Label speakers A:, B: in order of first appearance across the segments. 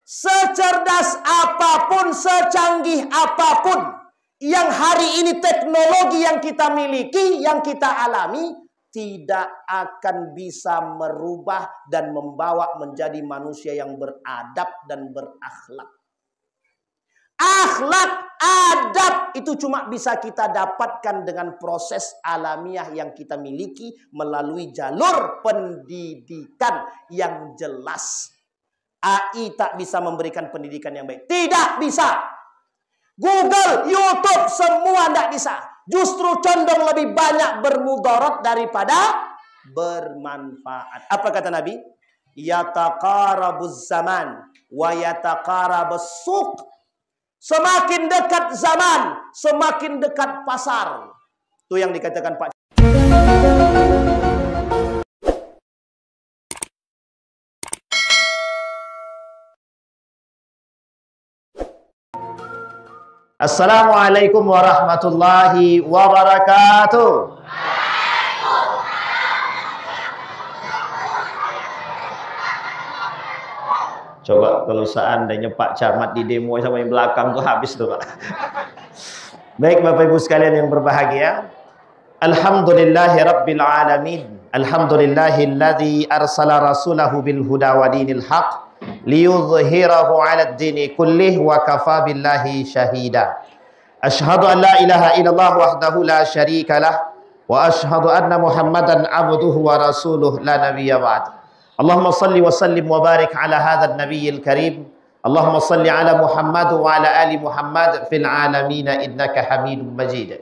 A: Secerdas apapun, secanggih apapun yang hari ini teknologi yang kita miliki, yang kita alami, tidak akan bisa merubah dan membawa menjadi manusia yang beradab dan berakhlak. Akhlak, adab itu cuma bisa kita dapatkan dengan proses alamiah yang kita miliki melalui jalur pendidikan yang jelas. AI tak bisa memberikan pendidikan yang baik. Tidak bisa. Google, YouTube, semua tidak bisa. Justru condong lebih banyak bermudarat daripada bermanfaat. Apa kata Nabi? Yataqarabuz zaman wa yataqarabus suq. Semakin dekat zaman, semakin dekat pasar. Itu yang dikatakan Pak. Assalamualaikum warahmatullahi wabarakatuh. Coba kalau seandainya Pak Camat di demo sama yang belakang tuh habis tuh Pak. Baik Bapak Ibu sekalian yang berbahagia. Alhamdulillahi Rabbil Alamin. Alhamdulillahilladzi arsala rasulahu bil huda wa dinil haq liyudhhirahu 'ala ad-dini kullih wa kafa billahi shahida. Asyhadu an la ilaha illallah wahdahu la syarika lah wa asyhadu anna Muhammadan 'abduhu wa rasuluh la nabiyya ba'd. Allahumma salli wa sallim wa barik ala hadzal nabiyyil karim. Allahumma salli ala Muhammad wa ala ali Muhammad fil alamin innaka Hamidum Majid.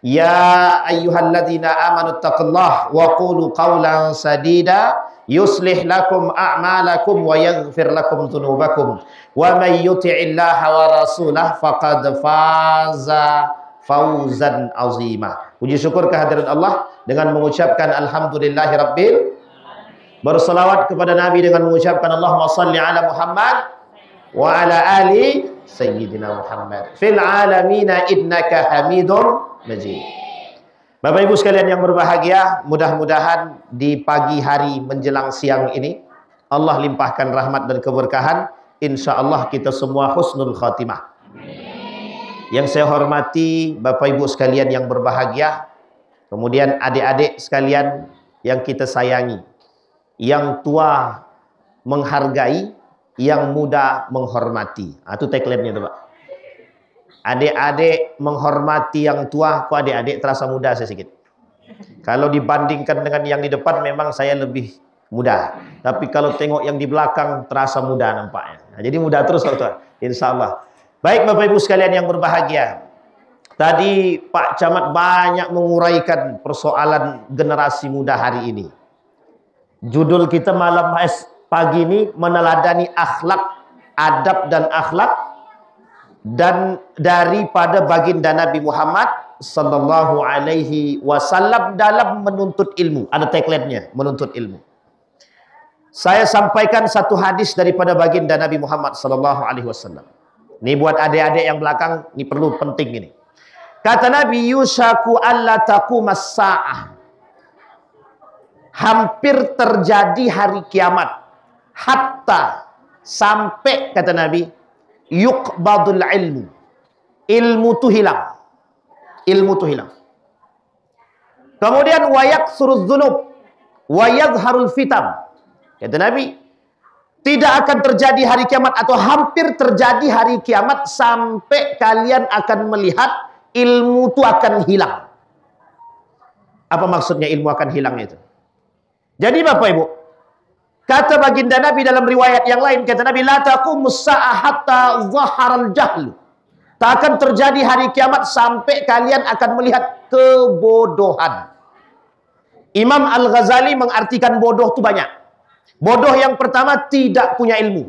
A: Ya ayyuhalladzina amanu taqullaha wa qulu qawlan sadida yuslih lakum a'malakum wa yaghfir lakum dhunubakum wa may yuti'illaha wa rasulahu faqad faza fawzan azima. Puji syukur kehadiran Allah dengan mengucapkan alhamdulillahi rabbil, berselawat kepada Nabi dengan mengucapkan Allahumma salli ala Muhammad wa ala ali sayyidina Muhammad fil alamina innaka Hamidun Majid. Bapak Ibu sekalian yang berbahagia, mudah-mudahan di pagi hari menjelang siang ini Allah limpahkan rahmat dan keberkahan. Insya Allah kita semua husnul khatimah. Yang saya hormati Bapak Ibu sekalian yang berbahagia, kemudian adik-adik sekalian yang kita sayangi, yang tua menghargai, yang muda menghormati. Itu tagline-nya itu Pak. Adik-adik menghormati yang tua, kok adik-adik terasa muda sedikit. Kalau dibandingkan dengan yang di depan memang saya lebih muda. Tapi kalau tengok yang di belakang terasa muda nampaknya. Nah, jadi muda terus Tuhan, insya Allah. Baik Bapak Ibu sekalian yang berbahagia. Tadi Pak Camat banyak menguraikan persoalan generasi muda hari ini. Judul kita malam pagi ini meneladani akhlak, adab dan akhlak dan daripada baginda Nabi Muhammad sallallahu alaihi wasallam dalam menuntut ilmu. Ada tagline-nya, menuntut ilmu. Saya sampaikan satu hadis daripada baginda Nabi Muhammad sallallahu alaihi wasallam. Ini buat adik-adik yang belakang, ini perlu penting ini. Kata Nabi, yushaku alla taqumas sa'ah. Hampir terjadi hari kiamat. Hatta sampai kata Nabi, yuqbadul ilmu. Ilmu itu hilang. Ilmu itu hilang. Kemudian wayak suruz dzunub wa yadhharul fitan. Kata Nabi, tidak akan terjadi hari kiamat atau hampir terjadi hari kiamat sampai kalian akan melihat ilmu itu akan hilang. Apa maksudnya ilmu akan hilang itu? Jadi Bapak Ibu, kata baginda Nabi dalam riwayat yang lain, kata Nabi, la taqumus sa'ah hatta zaharal jahlu. Tak akan terjadi hari kiamat sampai kalian akan melihat kebodohan. Imam Al-Ghazali mengartikan bodoh itu banyak. Bodoh yang pertama tidak punya ilmu.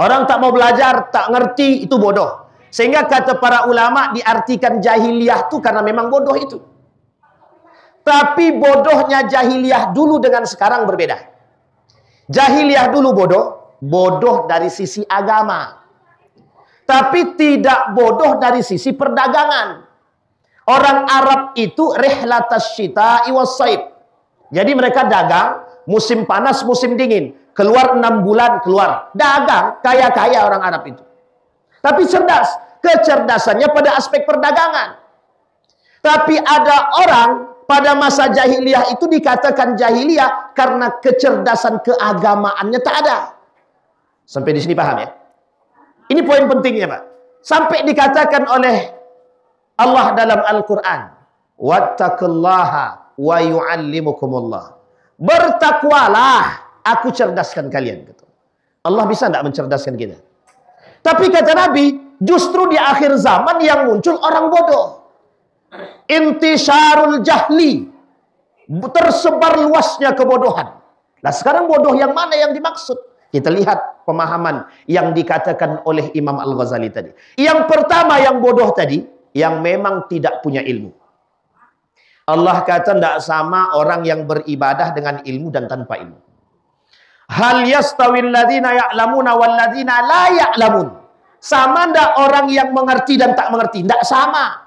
A: Orang tak mau belajar, tak ngerti, itu bodoh. Sehingga kata para ulama diartikan jahiliyah itu karena memang bodoh itu. Tapi bodohnya jahiliyah dulu dengan sekarang berbeda. Jahiliyah dulu bodoh dari sisi agama. Tapi tidak bodoh dari sisi perdagangan. Orang Arab itu rihlatas syita'i was saib. Jadi mereka dagang musim panas, musim dingin. Keluar 6 bulan, keluar. Dagang, kaya-kaya orang Arab itu. Tapi cerdas. Kecerdasannya pada aspek perdagangan. Tapi ada orang pada masa jahiliyah itu dikatakan jahiliyah karena kecerdasan keagamaannya tak ada. Sampai di sini paham ya? Ini poin pentingnya, Pak. Sampai dikatakan oleh Allah dalam Al-Quran, wattaqullaha wa yu'allimukumullah. Bertakwalah, aku cerdaskan kalian. Allah bisa tidak mencerdaskan kita? Tapi kata Nabi, justru di akhir zaman yang muncul orang bodoh. Intisyarul jahli, tersebar luasnya kebodohan. Nah sekarang bodoh yang mana yang dimaksud? Kita lihat pemahaman yang dikatakan oleh Imam Al-Ghazali tadi. Yang pertama yang bodoh tadi, yang memang tidak punya ilmu. Allah kata tidak sama orang yang beribadah dengan ilmu dan tanpa ilmu. Hal yastawil ladzina ya'lamuna wal ladzina la ya'lamun. Sama ndak orang yang mengerti dan tak mengerti? Tidak sama.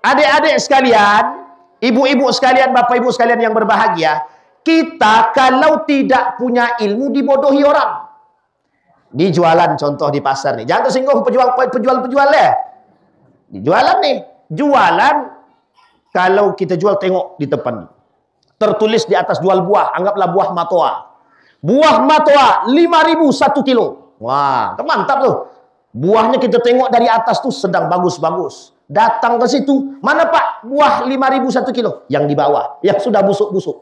A: Adik-adik sekalian, ibu-ibu sekalian, bapak ibu sekalian yang berbahagia, kita kalau tidak punya ilmu dibodohi orang. Di jualan contoh di pasar nih. Jangan tersinggung penjual ya. Di jualan nih. Jualan, kalau kita jual tengok di depan. Tertulis di atas jual buah, anggaplah buah matoa. Buah matoa 5.000 1 kilo. Wah, mantap tuh. Buahnya kita tengok dari atas tuh sedang bagus-bagus. Datang ke situ, mana Pak? Buah 5.000 1 kilo. Yang di bawah, yang sudah busuk-busuk.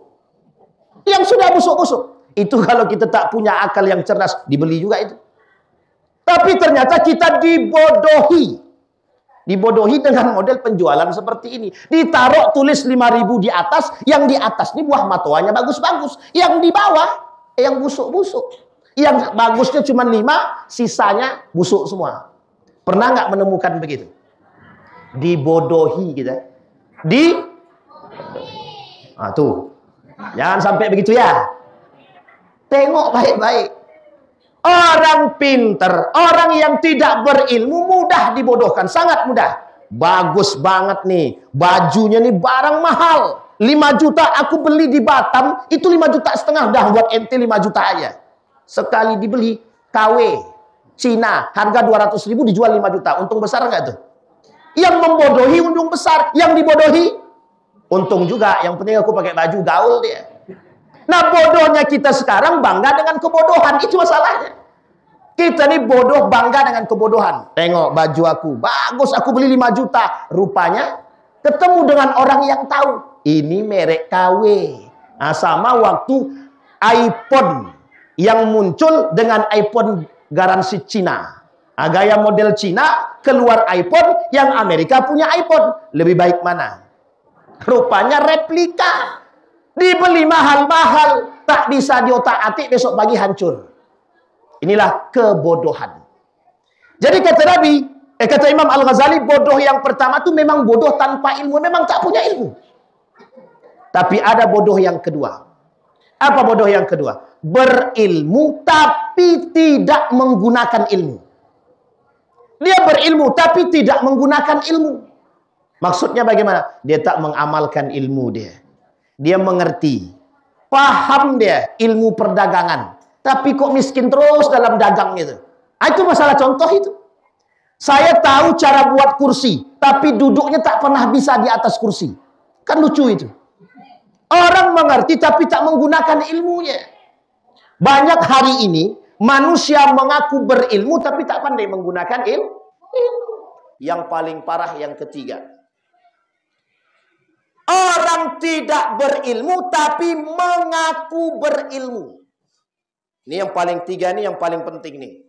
A: Yang sudah busuk-busuk. Itu kalau kita tak punya akal yang cerdas, dibeli juga itu. Tapi ternyata kita dibodohi. Dibodohi dengan model penjualan seperti ini. Ditaruh tulis 5.000 di atas, yang di atas ini buah matoanya bagus-bagus. Yang di bawah, yang busuk-busuk. Yang bagusnya cuma 5, sisanya busuk semua. Pernah nggak menemukan begitu? Dibodohi kita. Ah tuh. Jangan sampai begitu ya. Tengok baik-baik. Orang pinter, orang yang tidak berilmu mudah dibodohkan, sangat mudah. Bagus banget nih, bajunya nih barang mahal. 5 juta aku beli di Batam, itu 5,5 juta dah buat ente 5 juta aja. Sekali dibeli KW Cina, harga 200.000 dijual 5 juta. Untung besar nggak tuh? Yang membodohi untung besar, yang dibodohi untung juga. Yang penting aku pakai baju gaul dia. Nah bodohnya kita sekarang bangga dengan kebodohan, itu masalahnya. Kita nih bodoh bangga dengan kebodohan. Tengok baju aku, bagus aku beli 5 juta. Rupanya ketemu dengan orang yang tahu ini merek KW. Nah sama waktu iPhone yang muncul dengan iPhone garansi Cina. Nah, gaya model Cina, keluar iPhone, yang Amerika punya iPhone. Lebih baik mana? Rupanya replika. Dibeli mahal-mahal, tak bisa diotak-atik, besok pagi hancur. Inilah kebodohan. Jadi kata Nabi, kata Imam Al-Ghazali, bodoh yang pertama itu memang bodoh tanpa ilmu, memang tak punya ilmu. Tapi ada bodoh yang kedua. Apa bodoh yang kedua? Berilmu tapi tidak menggunakan ilmu. Dia berilmu tapi tidak menggunakan ilmu. Maksudnya bagaimana? Dia tak mengamalkan ilmu dia. Dia mengerti. Paham dia ilmu perdagangan. Tapi kok miskin terus dalam dagang itu. Itu masalah contoh itu. Saya tahu cara buat kursi. Tapi duduknya tak pernah bisa di atas kursi. Kan lucu itu. Orang mengerti tapi tak menggunakan ilmunya. Banyak hari ini manusia mengaku berilmu tapi tak pandai menggunakan ilmu. Yang paling parah yang ketiga. Orang tidak berilmu tapi mengaku berilmu. Ini yang paling tiga, ini yang paling penting nih.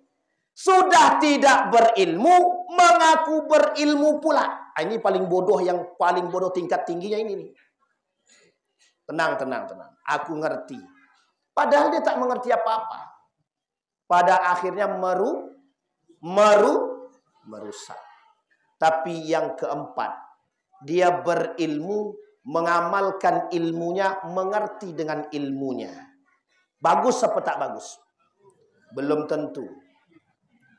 A: Sudah tidak berilmu, mengaku berilmu pula. Ini paling bodoh, yang paling bodoh tingkat tingginya ini nih. Tenang, tenang, tenang. Aku ngerti. Padahal dia tak mengerti apa-apa. Pada akhirnya merusak. Tapi yang keempat, dia berilmu, mengamalkan ilmunya, mengerti dengan ilmunya. Bagus apa tak bagus? Belum tentu.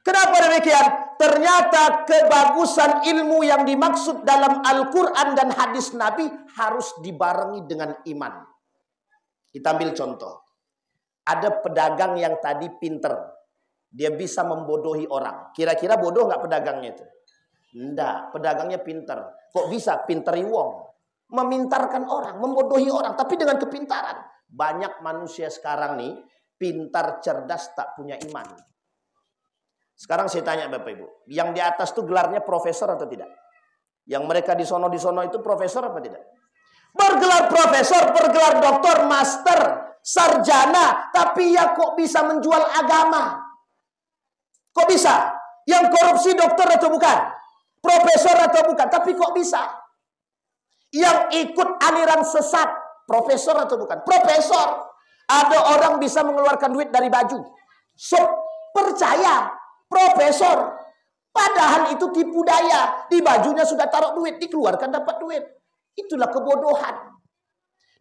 A: Kenapa demikian? Ternyata kebagusan ilmu yang dimaksud dalam Al-Quran dan hadis Nabi harus dibarengi dengan iman. Kita ambil contoh. Ada pedagang yang tadi pinter. Dia bisa membodohi orang. Kira-kira bodoh nggak pedagangnya itu? Enggak, pedagangnya pinter. Kok bisa? Pinteri wong. Memintarkan orang, membodohi orang. Tapi dengan kepintaran. Banyak manusia sekarang nih, pintar, cerdas, tak punya iman. Sekarang saya tanya Bapak Ibu. Yang di atas tuh gelarnya profesor atau tidak? Yang mereka di sono itu profesor apa tidak? Bergelar profesor, bergelar doktor, master, sarjana, tapi ya kok bisa menjual agama? Kok bisa? Yang korupsi dokter atau bukan? Profesor atau bukan? Tapi kok bisa? Yang ikut aliran sesat, profesor atau bukan? Profesor. Ada orang bisa mengeluarkan duit dari baju. So, percaya, profesor. Padahal itu tipu daya. Di bajunya sudah taruh duit, dikeluarkan dapat duit. Itulah kebodohan.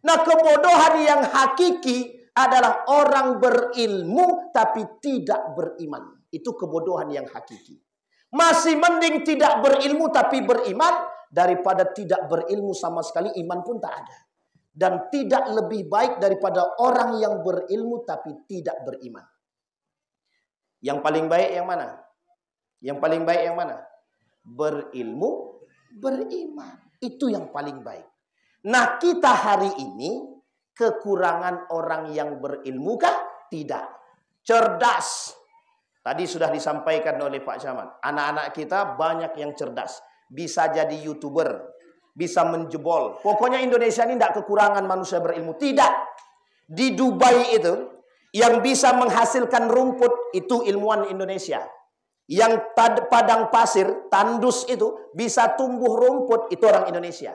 A: Nah, kebodohan yang hakiki adalah orang berilmu tapi tidak beriman. Itu kebodohan yang hakiki. Masih mending tidak berilmu tapi beriman daripada tidak berilmu sama sekali, iman pun tak ada. Dan tidak lebih baik daripada orang yang berilmu tapi tidak beriman. Yang paling baik yang mana? Yang paling baik yang mana? Berilmu, beriman. Itu yang paling baik. Nah, kita hari ini kekurangan orang yang berilmu kah? Tidak. Cerdas. Tadi sudah disampaikan oleh Pak Camat. Anak-anak kita banyak yang cerdas. Bisa jadi YouTuber. Bisa menjebol. Pokoknya Indonesia ini tidak kekurangan manusia berilmu. Tidak. Di Dubai itu, yang bisa menghasilkan rumput, itu ilmuwan Indonesia. Yang padang pasir, tandus itu, bisa tumbuh rumput, itu orang Indonesia.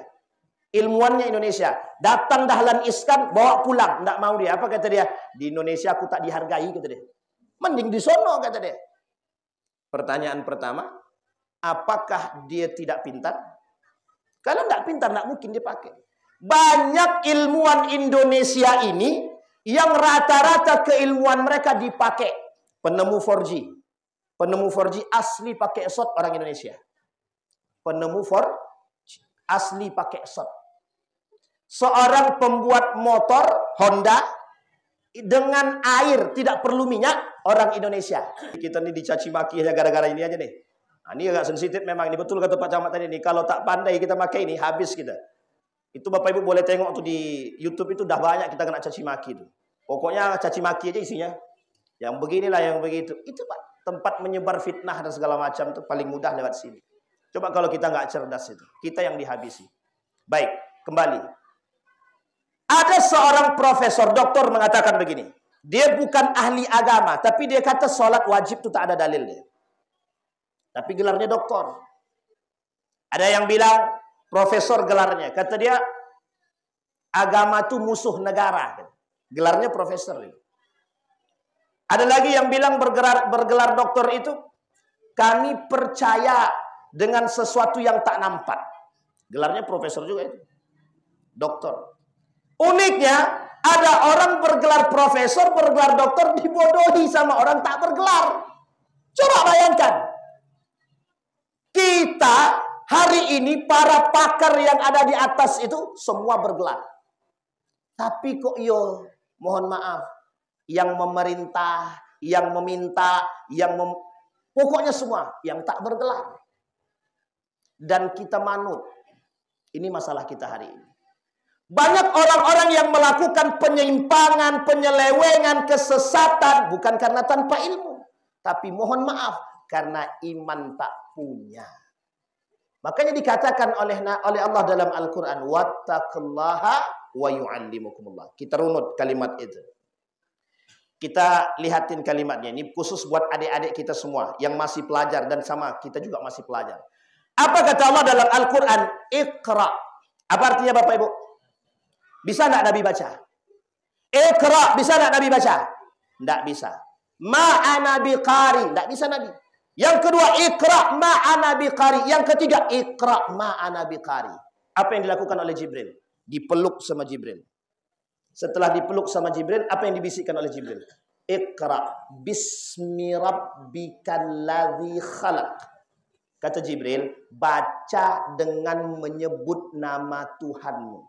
A: Ilmuannya Indonesia. Datang Dahlan Iskan, bawa pulang. Tidak mau dia. Apa kata dia? Di Indonesia aku tak dihargai, kata dia. Mending di sono, kata dia. Pertanyaan pertama, apakah dia tidak pintar? Kalau tidak pintar, tidak mungkin dipakai. Banyak ilmuwan Indonesia ini, yang rata-rata keilmuan mereka dipakai. Penemu 4G. Penemu 4G asli pakai shot orang Indonesia. Penemu 4G asli pakai shot. Seorang pembuat motor Honda dengan air, tidak perlu minyak, orang Indonesia. Kita ini dicaci maki hanya gara-gara ini aja nih. Nah, ini agak sensitif memang. Ini betul kata Pak Camat tadi nih. Kalau tak pandai kita pakai ini, habis kita. Itu Bapak Ibu boleh tengok tuh di YouTube itu dah banyak kita kena caci maki itu. Pokoknya caci maki aja isinya. Yang beginilah, yang begitu. Itu Pak. Tempat menyebar fitnah dan segala macam itu paling mudah lewat sini. Coba kalau kita nggak cerdas itu, kita yang dihabisi. Baik, kembali. Ada seorang profesor doktor mengatakan begini. Dia bukan ahli agama, tapi dia kata sholat wajib itu tak ada dalilnya. Tapi gelarnya doktor. Ada yang bilang profesor gelarnya. Kata dia agama itu musuh negara. Gelarnya profesor itu. Ada lagi yang bilang bergelar doktor itu, kami percaya dengan sesuatu yang tak nampak. Gelarnya profesor juga itu. Doktor. Uniknya, ada orang bergelar profesor, bergelar doktor, dibodohi sama orang tak bergelar. Coba bayangkan. Kita hari ini, para pakar yang ada di atas itu, semua bergelar. Tapi kok mohon maaf. Yang memerintah, yang meminta, pokoknya semua yang tak bergelar. Dan kita manut. Ini masalah kita hari ini. Banyak orang-orang yang melakukan penyimpangan, penyelewengan, kesesatan. Bukan karena tanpa ilmu. Tapi mohon maaf, karena iman tak punya. Makanya dikatakan oleh Allah dalam Al-Quran, wattaqullaha wa yu'allimukumullah. Kita runut kalimat itu. Kita lihatin kalimatnya. Ini khusus buat adik-adik kita semua yang masih pelajar dan sama kita juga masih pelajar. Apa kata Allah dalam Al-Quran? Iqra. Apa artinya Bapak Ibu? Bisa enggak Nabi baca? Iqra. Bisa enggak Nabi baca? Enggak bisa. Ma'ana biqari. Enggak bisa Nabi. Yang kedua, Iqra ma'ana biqari. Yang ketiga, Iqra ma'ana biqari. Apa yang dilakukan oleh Jibril? Dipeluk sama Jibril. Setelah dipeluk sama Jibril, apa yang dibisikkan oleh Jibril? Iqra bismi rabbikal ladzi khalaq. Kata Jibril, baca dengan menyebut nama Tuhanmu.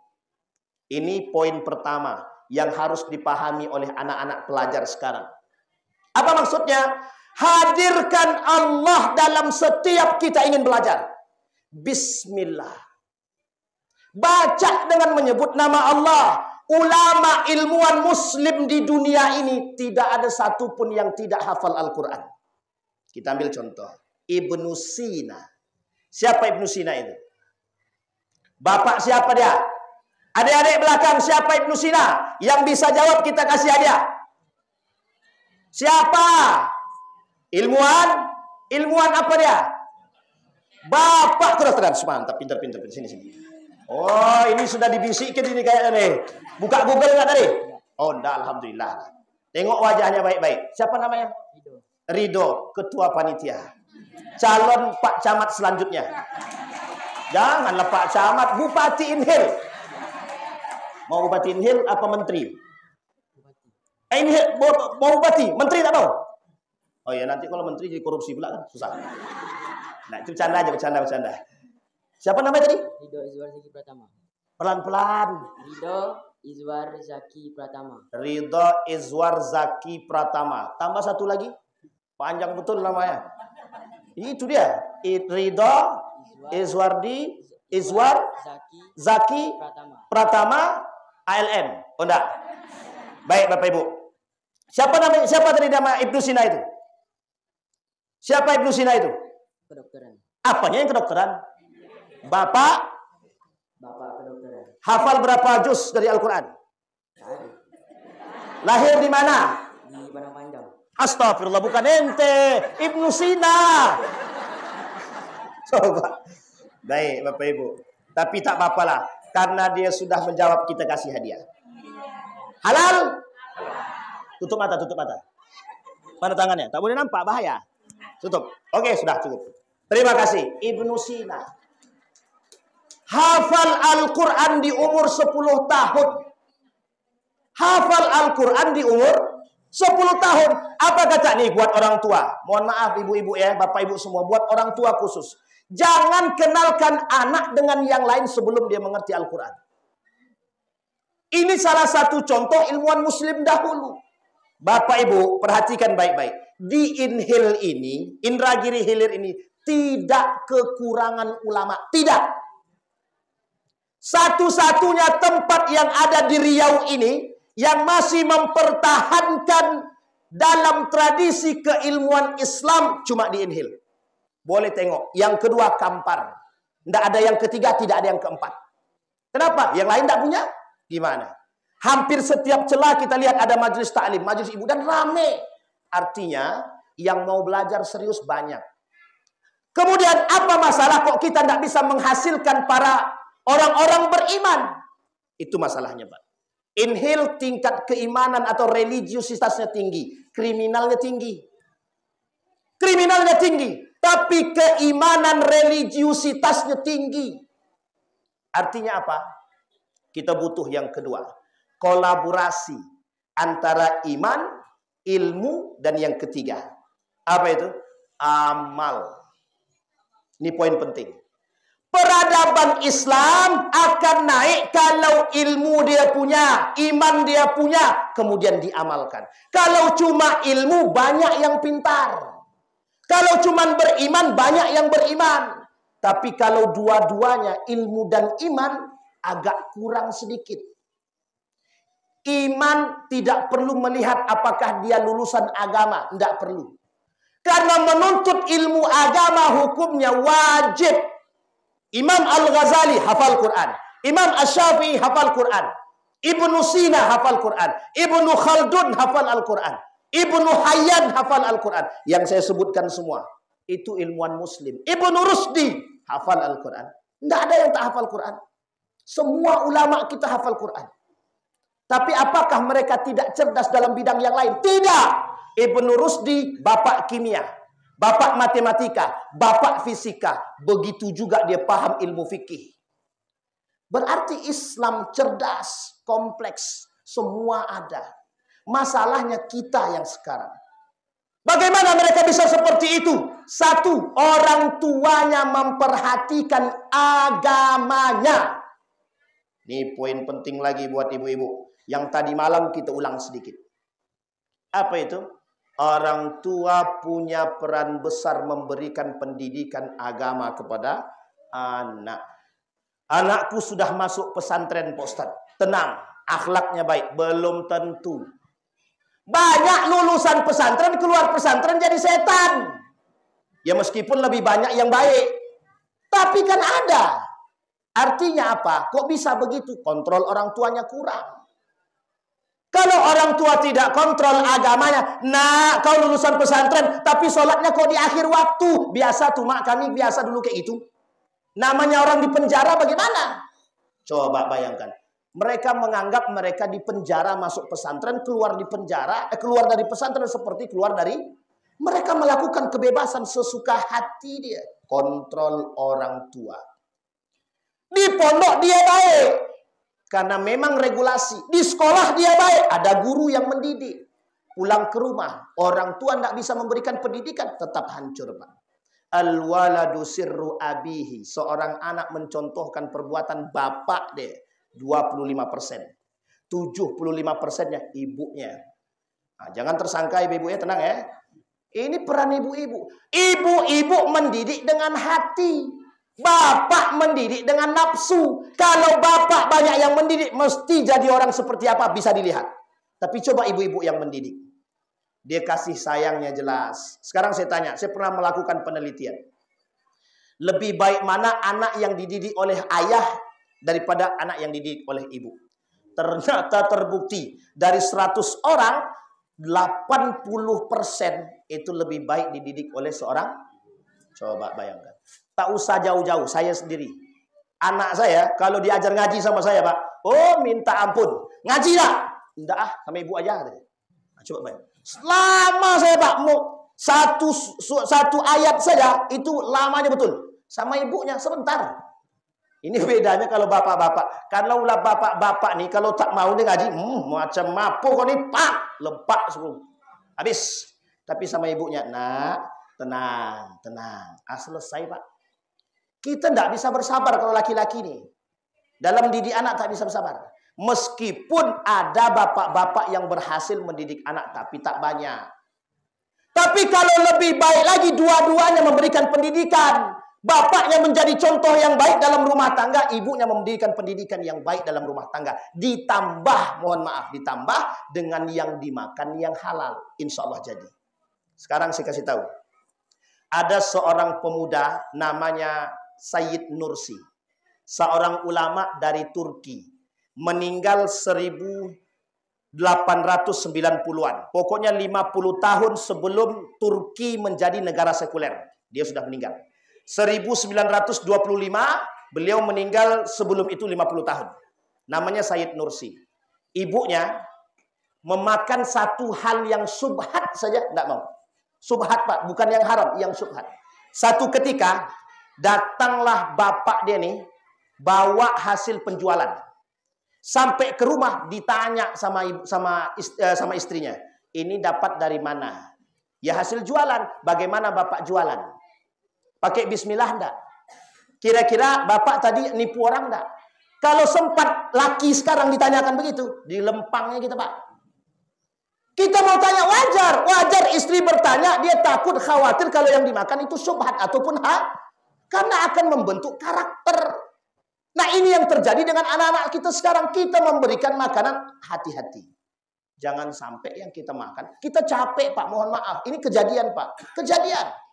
A: Ini poin pertama. yang harus dipahami oleh anak-anak pelajar sekarang. Apa maksudnya? Hadirkan Allah dalam setiap kita ingin belajar. Bismillah. Baca dengan menyebut nama Allah. Ulama ilmuwan muslim di dunia ini tidak ada satupun yang tidak hafal Al-Quran. Kita ambil contoh. Ibnu Sina. Siapa Ibnu Sina itu? Bapak siapa dia? Adik-adik belakang siapa Ibnu Sina? Yang bisa jawab kita kasih hadiah. Siapa? Ilmuwan? Ilmuwan apa dia? Bapak kedokteran. Mantap, pintar-pintar. Sini. Oh, ini sudah dibisikkan ini kayaknya nih. Buka Google nggak tadi? Oh, enggak, alhamdulillah. Tengok wajahnya baik-baik. Siapa namanya? Ridho, ketua panitia. Calon Pak Camat selanjutnya. Janganlah Pak Camat, Bupati Inhil. Mau Bupati Inhil apa menteri? Inhil, mau Bupati, menteri tak mau? Oh ya, nanti kalau menteri jadi korupsi pula kan susah. Nah, itu bercanda aja, bercanda. Siapa namanya tadi?
B: Ridho Izwar Zaki Pratama.
A: Pelan-pelan.
B: Ridho Izwar Zaki Pratama.
A: Ridho Izwar Zaki Pratama. Tambah satu lagi. Panjang betul namanya. Itu dia. Ridho Izwar Zaki Pratama ALN. Oh enggak. Baik Bapak Ibu. Siapa namanya? Siapa tadi nama Ibnu Sina itu? Siapa Ibnu Sina itu?
B: Kedokteran.
A: Apanya yang kedokteran? Bapak
B: kedokteran.
A: hafal berapa juz dari Al-Quran? Lahir di mana?
B: Di Padang Panjang.
A: Astagfirullah, bukan ente. Ibnu Sina. Coba. Baik Bapak Ibu. Tapi tak apa-apa lah. Karena dia sudah menjawab, kita kasih hadiah. Halal? Tutup mata. Mana tangannya? Tak boleh nampak, bahaya. Tutup. Oke, sudah cukup. Terima kasih. Ibnu Sina. Hafal Al-Quran di umur 10 tahun. Hafal Al-Quran di umur 10 tahun. Apa kata nih buat orang tua? Mohon maaf ibu-ibu ya, bapak ibu semua. Buat orang tua khusus. Jangan kenalkan anak dengan yang lain sebelum dia mengerti Al-Quran. Ini salah satu contoh ilmuwan muslim dahulu. Bapak ibu perhatikan baik-baik. Di Inhil ini, Indragiri Hilir ini, tidak kekurangan ulama. Tidak. Satu-satunya tempat yang ada di Riau ini yang masih mempertahankan dalam tradisi keilmuan Islam cuma di Inhil. Boleh tengok. Yang kedua Kampar. Tidak ada yang ketiga, tidak ada yang keempat. Kenapa? Yang lain tidak punya? Gimana? Hampir setiap celah kita lihat ada majelis taklim, majelis ibu, dan rame. Artinya yang mau belajar serius banyak. Kemudian apa masalah kok kita tidak bisa menghasilkan para orang-orang beriman? Itu masalahnya, Pak. Inhil tingkat keimanan atau religiusitasnya tinggi, kriminalnya tinggi. Kriminalnya tinggi, tapi keimanan religiusitasnya tinggi. Artinya apa? Kita butuh yang kedua, kolaborasi antara iman, ilmu, dan yang ketiga. Apa itu? Amal. Ini poin penting. Peradaban Islam akan naik kalau ilmu dia punya, iman dia punya, kemudian diamalkan. Kalau cuma ilmu, banyak yang pintar. Kalau cuma beriman, banyak yang beriman. Tapi kalau dua-duanya, ilmu dan iman, agak kurang sedikit. Iman tidak perlu melihat apakah dia lulusan agama. Tidak perlu. Karena menuntut ilmu agama hukumnya wajib. Imam Al-Ghazali hafal Quran. Imam Asy-Syafi'i hafal Quran. Ibnu Sina hafal Quran. Ibnu Khaldun hafal Al-Quran. Ibnu Hayyan hafal Al-Quran. Yang saya sebutkan semua, itu ilmuwan muslim. Ibnu Rusdi hafal Al-Quran. Tidak ada yang tak hafal Quran. Semua ulama kita hafal Quran. Tapi apakah mereka tidak cerdas dalam bidang yang lain? Tidak. Ibnu Rusdi bapak kimia, bapak matematika, bapak fisika. Begitu juga dia paham ilmu fikih. Berarti Islam cerdas, kompleks, semua ada. Masalahnya kita yang sekarang. Bagaimana mereka bisa seperti itu? Satu, orang tuanya memperhatikan agamanya. Ini poin penting lagi buat ibu-ibu. Yang tadi malam kita ulang sedikit. Apa itu? Orang tua punya peran besar memberikan pendidikan agama kepada anak. Anakku sudah masuk pesantren, Pak Ustaz. Tenang, akhlaknya baik. Belum tentu. Banyak lulusan pesantren, keluar pesantren jadi setan. Ya meskipun lebih banyak yang baik. Tapi kan ada. Artinya apa? Kok bisa begitu? Kontrol orang tuanya kurang. Kalau orang tua tidak kontrol agamanya, nah kau lulusan pesantren, tapi sholatnya kok di akhir waktu. Biasa tuh mak kami biasa dulu kayak itu. Namanya orang di penjara bagaimana? Coba bayangkan. Mereka menganggap mereka di penjara masuk pesantren, keluar di penjara, keluar dari pesantren seperti keluar dari. Mereka melakukan kebebasan sesuka hati dia. Kontrol orang tua. Di pondok dia baik. Karena memang regulasi. Di sekolah dia baik. Ada guru yang mendidik. Pulang ke rumah. Orang tua tidak bisa memberikan pendidikan. Tetap hancur, Pak. Al-waladu sirru abihi. Seorang anak mencontohkan perbuatan bapak dia. 25%. 75%-nya ibunya. Nah, jangan tersangka ibu-ibunya, tenang ya. Ini peran ibu-ibu. Ibu-ibu mendidik dengan hati. Bapak mendidik dengan nafsu. Kalau bapak banyak yang mendidik, mesti jadi orang seperti apa bisa dilihat. Tapi coba ibu-ibu yang mendidik. Dia kasih sayangnya jelas. Sekarang saya tanya, saya pernah melakukan penelitian. Lebih baik mana anak yang dididik oleh ayah daripada anak yang dididik oleh ibu? Ternyata terbukti dari 100 orang, 80% itu lebih baik dididik oleh seorang. Coba bayangkan. Tak usah jauh-jauh, saya sendiri. Anak saya, kalau diajar ngaji sama saya, Pak. Oh, minta ampun. Ngaji tak? Tidak ah, sama ibu aja. Nah, coba bayang. Lama saya, Pak. Satu ayat saja, itu lamanya betul. Sama ibunya, sebentar. Ini bedanya kalau bapak-bapak. Kalau ulah bapak-bapak nih, kalau tak mau dia ngaji, macam mapo kau nih, Pak. Lepak semua. Habis. Tapi sama ibunya, nak, tenang, tenang. Ah, selesai, Pak. Kita tidak bisa bersabar kalau laki-laki nih. Dalam didik anak tak bisa bersabar. Meskipun ada bapak-bapak yang berhasil mendidik anak, tapi tak banyak. Tapi kalau lebih baik lagi dua-duanya memberikan pendidikan. Bapaknya menjadi contoh yang baik dalam rumah tangga, ibunya memberikan pendidikan yang baik dalam rumah tangga. Ditambah, mohon maaf, ditambah dengan yang dimakan yang halal. Insya Allah jadi. Sekarang saya kasih tahu. Ada seorang pemuda namanya Sayyid Nursi. Seorang ulama dari Turki. Meninggal 1890-an. Pokoknya 50 tahun sebelum Turki menjadi negara sekuler. Dia sudah meninggal. 1925 beliau meninggal, sebelum itu 50 tahun. Namanya Sayyid Nursi. Ibunya memakan satu hal yang subhat saja tidak mau. Subhat, Pak, bukan yang haram, yang subhat. Satu ketika datanglah bapak dia nih bawa hasil penjualan. Sampai ke rumah ditanya sama istrinya, ini dapat dari mana? Ya hasil jualan. Bagaimana bapak jualan? Pakai bismillah enggak? Kira-kira bapak tadi nipu orang enggak? Kalau sempat laki sekarang ditanyakan begitu, di lempangnya kita, Pak. Kita mau tanya wajar. Wajar istri bertanya, dia takut khawatir kalau yang dimakan itu syubhat ataupun karena akan membentuk karakter. Nah ini yang terjadi dengan anak-anak kita sekarang. Kita memberikan makanan, hati-hati. Jangan sampai yang kita makan. Kita capek, Pak, mohon maaf. Ini kejadian, Pak. Kejadian.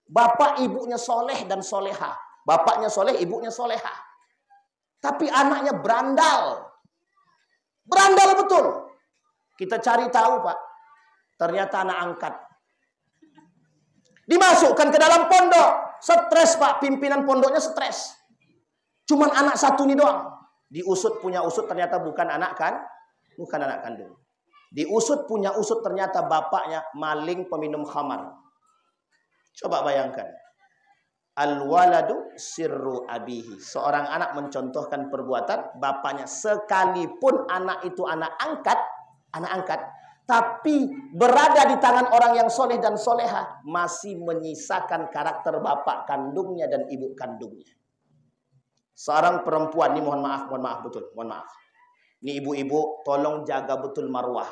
A: Bapak ibunya soleh dan soleha. Bapaknya soleh, ibunya soleha. Tapi anaknya berandal. Berandal betul. Kita cari tahu, Pak. Ternyata anak angkat. Dimasukkan ke dalam pondok. Stres, Pak. Pimpinan pondoknya stres. Cuman anak satu nih doang. Diusut punya usut ternyata bukan anak kan? Bukan anak kandung. Diusut punya usut ternyata bapaknya maling peminum khamar. Coba bayangkan. Al-waladu sirru abihi. Seorang anak mencontohkan perbuatan bapaknya. Sekalipun anak itu anak angkat, tapi berada di tangan orang yang soleh dan soleha, masih menyisakan karakter bapak kandungnya dan ibu kandungnya. Seorang perempuan, ini mohon maaf betul, mohon maaf. Ini ibu-ibu, tolong jaga betul marwah.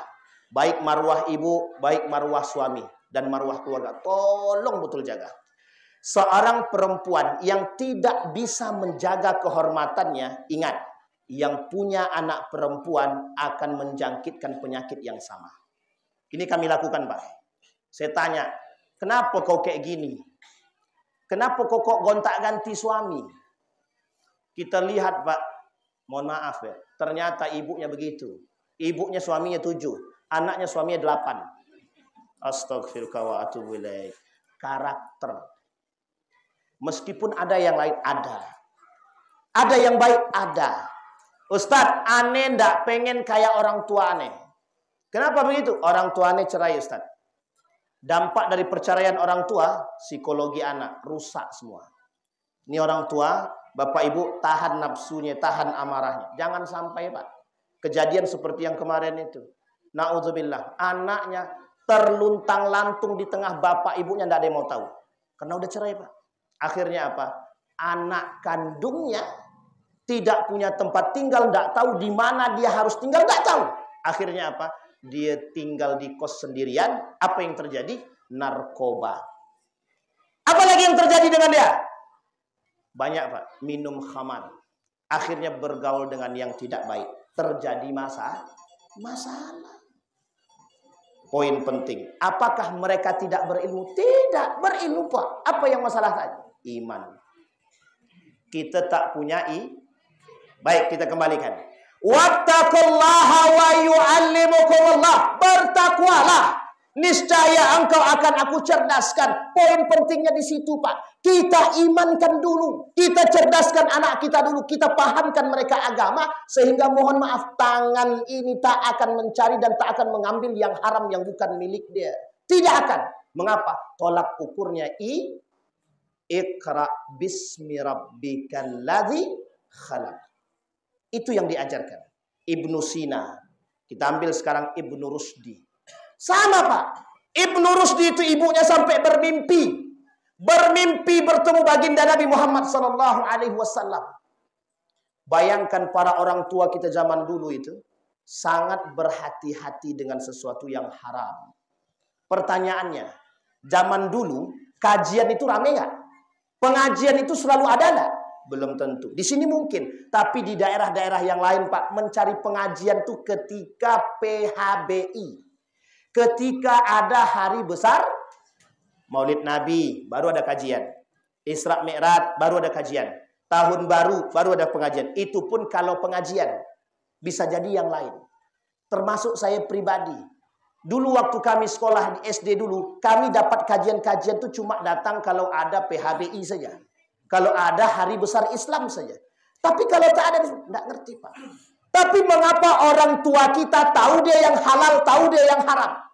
A: Baik marwah ibu, baik marwah suami, dan marwah keluarga. Tolong betul jaga. Seorang perempuan yang tidak bisa menjaga kehormatannya, ingat, yang punya anak perempuan akan menjangkitkan penyakit yang sama. Ini kami lakukan, Pak. Saya tanya, kenapa kau kayak gini? Kenapa kau kok gontak-ganti suami? Kita lihat, Pak, mohon maaf ya, ternyata ibunya begitu. Ibunya suaminya 7, anaknya suaminya 8. Astagfirullah wa atubu ilaih. Karakter. Meskipun ada yang lain, ada. Ada yang baik, ada. Ustadz, aneh ndak pengen kayak orang tua aneh. Kenapa begitu? Orang tua aneh cerai, Ustadz. Dampak dari perceraian orang tua, psikologi anak rusak semua. Ini orang tua, bapak ibu, tahan nafsunya, tahan amarahnya. Jangan sampai, Pak, kejadian seperti yang kemarin itu. Na'udzubillah, anaknya terluntang lantung di tengah bapak ibunya, tidak ada yang mau tahu. Karena udah cerai, Pak. Akhirnya apa? Anak kandungnya tidak punya tempat tinggal, tidak tahu di mana dia harus tinggal, tidak tahu. Akhirnya apa? Dia tinggal di kos sendirian. Apa yang terjadi? Narkoba. Apalagi yang terjadi dengan dia? Banyak, Pak. Minum khamar. Akhirnya bergaul dengan yang tidak baik. Terjadi masalah. Poin penting. Apakah mereka tidak berilmu? Tidak berilmu, Pak. Apa yang masalah tadi? Iman. Kita tak punya Baik, kita kembalikan. Wattaqullaha wa yu'allimukumullah. Bertakwalah, niscaya engkau akan aku cerdaskan. Poin pentingnya di situ, Pak. Kita imankan dulu, kita cerdaskan anak kita dulu, kita pahamkan mereka agama, sehingga mohon maaf, tangan ini tak akan mencari dan tak akan mengambil yang haram yang bukan milik dia. Tidak akan. Mengapa? Tolak ukurnya Iqra bismi rabbikal ladzi khalaq. Itu yang diajarkan Ibnu Sina. Kita ambil sekarang Ibnu Rusdi. Sama, Pak. Ibnu Rusdi itu ibunya sampai bermimpi bertemu baginda Nabi Muhammad SAW. Bayangkan para orang tua kita zaman dulu itu sangat berhati-hati dengan sesuatu yang haram. Pertanyaannya, zaman dulu kajian itu rame nggak? Pengajian itu selalu ada nggak? Belum tentu. Di sini mungkin, tapi di daerah-daerah yang lain, Pak, mencari pengajian tuh ketika PHBI, ketika ada hari besar, Maulid Nabi, baru ada kajian. Isra Mi'raj, baru ada kajian. Tahun baru, baru ada pengajian. Itu pun kalau pengajian. Bisa jadi yang lain. Termasuk saya pribadi. Dulu waktu kami sekolah di SD dulu, kami dapat kajian-kajian itu cuma datang kalau ada PHBI saja. Kalau ada hari besar Islam saja. Tapi kalau tak ada, tidak ngerti, Pak. Tapi mengapa orang tua kita tahu dia yang halal, tahu dia yang haram?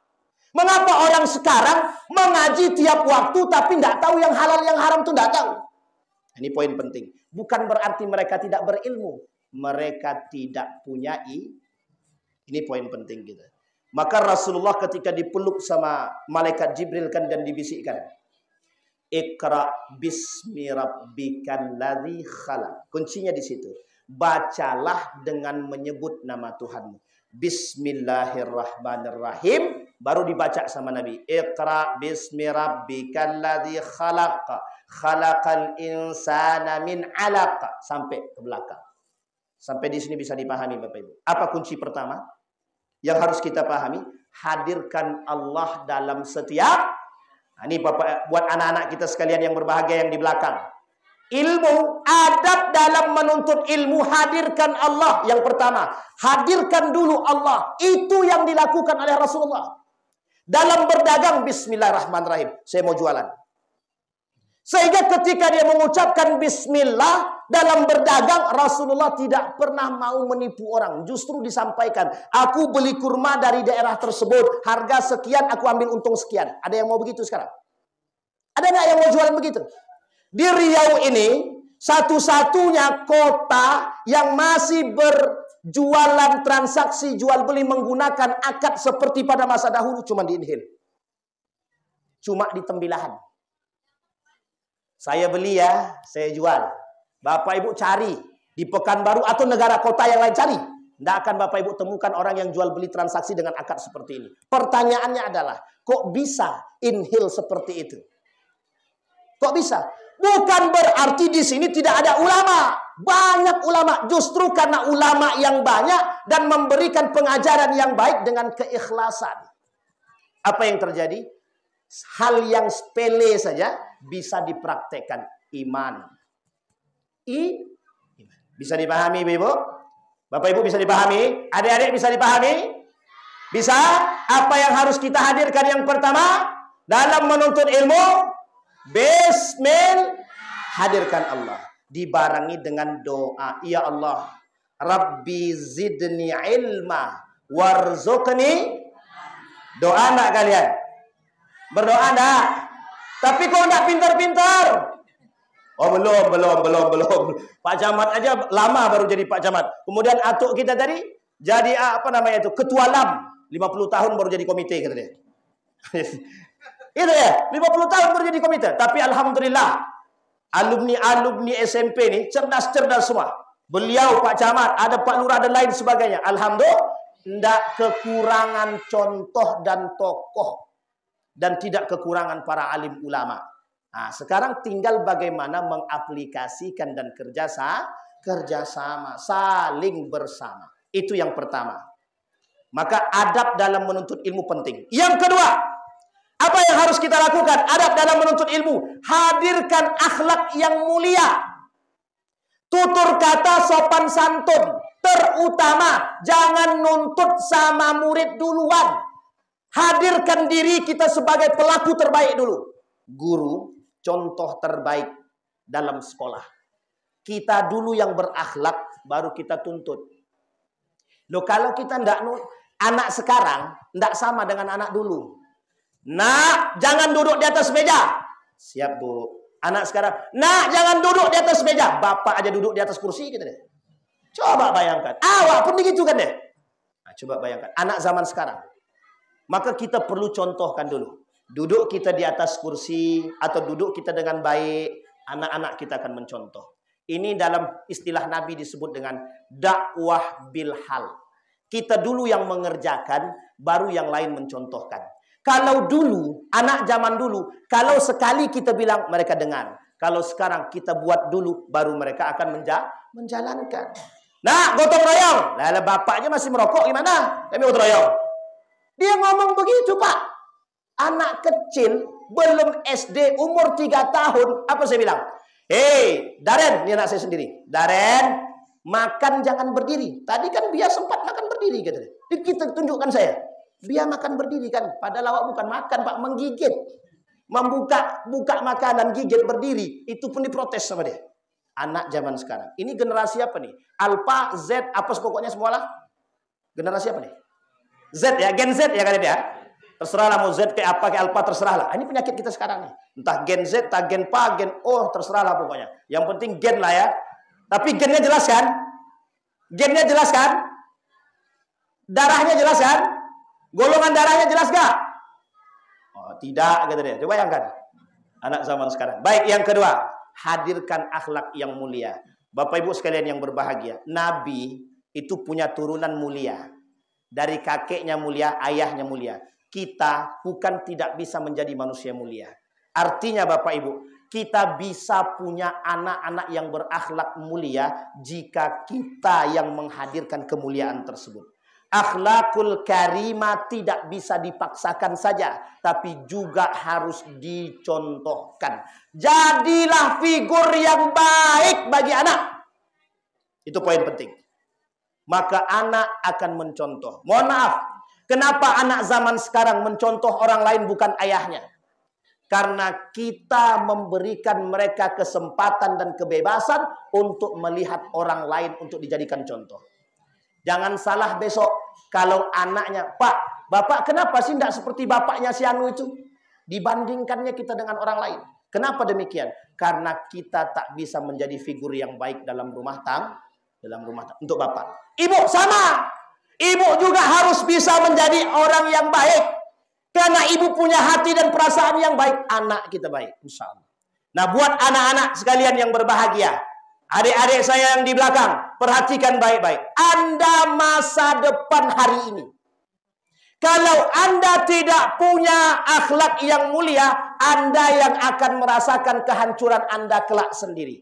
A: Mengapa orang sekarang mengaji tiap waktu tapi tidak tahu yang halal yang haram itu tidak tahu? Ini poin penting. Bukan berarti mereka tidak berilmu. Mereka tidak punya Ini poin penting kita. Maka Rasulullah ketika dipeluk sama malaikat Jibril kan dan dibisikkan, Iqra bismi rabbikal ladzi khalaq. Kuncinya di situ. Bacalah dengan menyebut nama Tuhanmu. Bismillahirrahmanirrahim. Baru dibaca sama Nabi. Iqra bismi rabbikal ladzi khalaq. Khalaqal insana min 'alaq. Sampai ke belakang. Sampai di sini bisa dipahami, Bapak Ibu. Apa kunci pertama yang harus kita pahami? Hadirkan Allah dalam setiap. Nah, ini Bapak, buat anak-anak kita sekalian yang berbahagia yang di belakang. Ilmu, adab dalam menuntut ilmu, hadirkan Allah. Yang pertama, hadirkan dulu Allah. Itu yang dilakukan oleh Rasulullah. Dalam berdagang, bismillahirrahmanirrahim. Saya mau jualan. Sehingga ketika dia mengucapkan bismillah dalam berdagang, Rasulullah tidak pernah mau menipu orang. Justru disampaikan, aku beli kurma dari daerah tersebut, harga sekian, aku ambil untung sekian. Ada yang mau begitu sekarang? Ada nggak yang mau jualan begitu? Di Riau ini, satu-satunya kota yang masih berjualan transaksi jual beli menggunakan akad seperti pada masa dahulu cuma di Inhil. Cuma di Tembilahan. Saya beli ya, saya jual. Bapak Ibu cari di Pekanbaru atau negara kota yang lain cari. Tidak akan Bapak Ibu temukan orang yang jual beli transaksi dengan akad seperti ini. Pertanyaannya adalah, kok bisa inhil seperti itu? Kok bisa? Bukan berarti di sini tidak ada ulama. Banyak ulama. Justru karena ulama yang banyak dan memberikan pengajaran yang baik dengan keikhlasan. Apa yang terjadi? Hal yang sepele saja bisa dipraktekkan. Iman. Bisa dipahami Ibu? Bapak Ibu bisa dipahami? Adik-adik bisa dipahami? Bisa? Apa yang harus kita hadirkan yang pertama dalam menuntut ilmu? Bismillah, hadirkan Allah. Dibarengi dengan doa. Ya Allah, Rabbi zidni ilma warzuqni. Doa enggak kalian? Berdoa enggak? Tapi kok enggak pintar-pintar? Oh belum. Pak Camat aja lama baru jadi Pak Camat. Kemudian atuk kita tadi jadi ketua LAM. 50 tahun baru jadi komite kata dia. Itu ya, 50 tahun baru jadi komite. Tapi alhamdulillah alumni SMP ini cerdas-cerdas semua. Beliau Pak Camat, ada Pak Lurah dan lain sebagainya. Alhamdulillah, tidak kekurangan contoh dan tokoh dan tidak kekurangan para alim ulama. Nah, sekarang tinggal bagaimana mengaplikasikan dan kerjasama, saling bersama. Itu yang pertama. Maka adab dalam menuntut ilmu penting. Yang kedua, apa yang harus kita lakukan? Adab dalam menuntut ilmu. Hadirkan akhlak yang mulia. Tutur kata sopan santun. Terutama, jangan nuntut sama murid duluan. Hadirkan diri kita sebagai pelaku terbaik dulu. Guru, contoh terbaik dalam sekolah. Kita dulu yang berakhlak, baru kita tuntut. Loh, kalau kita anak sekarang tidak sama dengan anak dulu. Nak, jangan duduk di atas meja. Siap Bu. Anak sekarang, nak, jangan duduk di atas meja. Bapak aja duduk di atas kursi gitu deh. Coba bayangkan. Awak pun begitu kan deh. Nah, coba bayangkan. Anak zaman sekarang. Maka kita perlu contohkan dulu. Duduk kita di atas kursi atau duduk kita dengan baik, anak-anak kita akan mencontoh. Ini dalam istilah Nabi disebut dengan dakwah bilhal. Kita dulu yang mengerjakan, baru yang lain mencontohkan. Kalau dulu, anak zaman dulu, kalau sekali kita bilang, mereka dengar. Kalau sekarang kita buat dulu, baru mereka akan menjalankan. Nah, gotong royong. Lah, bapaknya masih merokok gimana? Kami gotong royong. Dia ngomong begitu, Pak. Anak kecil, belum SD, umur 3 tahun. Apa saya bilang? Hei, Daren, ini anak saya sendiri. Daren, makan jangan berdiri. Tadi kan dia sempat makan berdiri. Kita tunjukkan saya. Dia makan berdiri kan. Padahal awak bukan makan, Pak, menggigit. Buka makanan, gigit berdiri. Itu pun diprotes sama dia. Anak zaman sekarang. Ini generasi apa nih? Alpha, Z, apa pokoknya semualah? Generasi apa nih? Z ya, Gen Z ya kan dia. Terserahlah mau Z kayak apa, kayak Alpha, terserahlah. Ini penyakit kita sekarang nih. Entah Gen Z, entah Gen Pa, Gen O, terserahlah pokoknya. Yang penting gen lah ya. Tapi gennya jelas kan? Gennya jelas kan? Darahnya jelas kan? Golongan darahnya jelas gak? Oh, tidak, gitu deh. Coba bayangkan. Anak zaman sekarang. Baik, yang kedua. Hadirkan akhlak yang mulia. Bapak Ibu sekalian yang berbahagia. Nabi itu punya turunan mulia. Dari kakeknya mulia, ayahnya mulia. Kita bukan tidak bisa menjadi manusia mulia. Artinya Bapak Ibu, kita bisa punya anak-anak yang berakhlak mulia jika kita yang menghadirkan kemuliaan tersebut. Akhlakul karimah tidak bisa dipaksakan saja, tapi juga harus dicontohkan. Jadilah figur yang baik bagi anak. Itu poin penting. Maka anak akan mencontoh. Mohon maaf, kenapa anak zaman sekarang mencontoh orang lain bukan ayahnya? Karena kita memberikan mereka kesempatan dan kebebasan untuk melihat orang lain untuk dijadikan contoh. Jangan salah besok kalau anaknya, Pak, Bapak kenapa sih tidak seperti bapaknya si Anu itu? Dibandingkannya kita dengan orang lain. Kenapa demikian? Karena kita tak bisa menjadi figur yang baik dalam rumah tangga. Untuk Bapak. Ibu sama. Ibu juga harus bisa menjadi orang yang baik. Karena ibu punya hati dan perasaan yang baik. Anak kita baik. Insya Allah. Nah, buat anak-anak sekalian yang berbahagia. Adik-adik saya yang di belakang, perhatikan baik-baik. Anda masa depan hari ini. Kalau Anda tidak punya akhlak yang mulia, Anda yang akan merasakan kehancuran Anda kelak sendiri.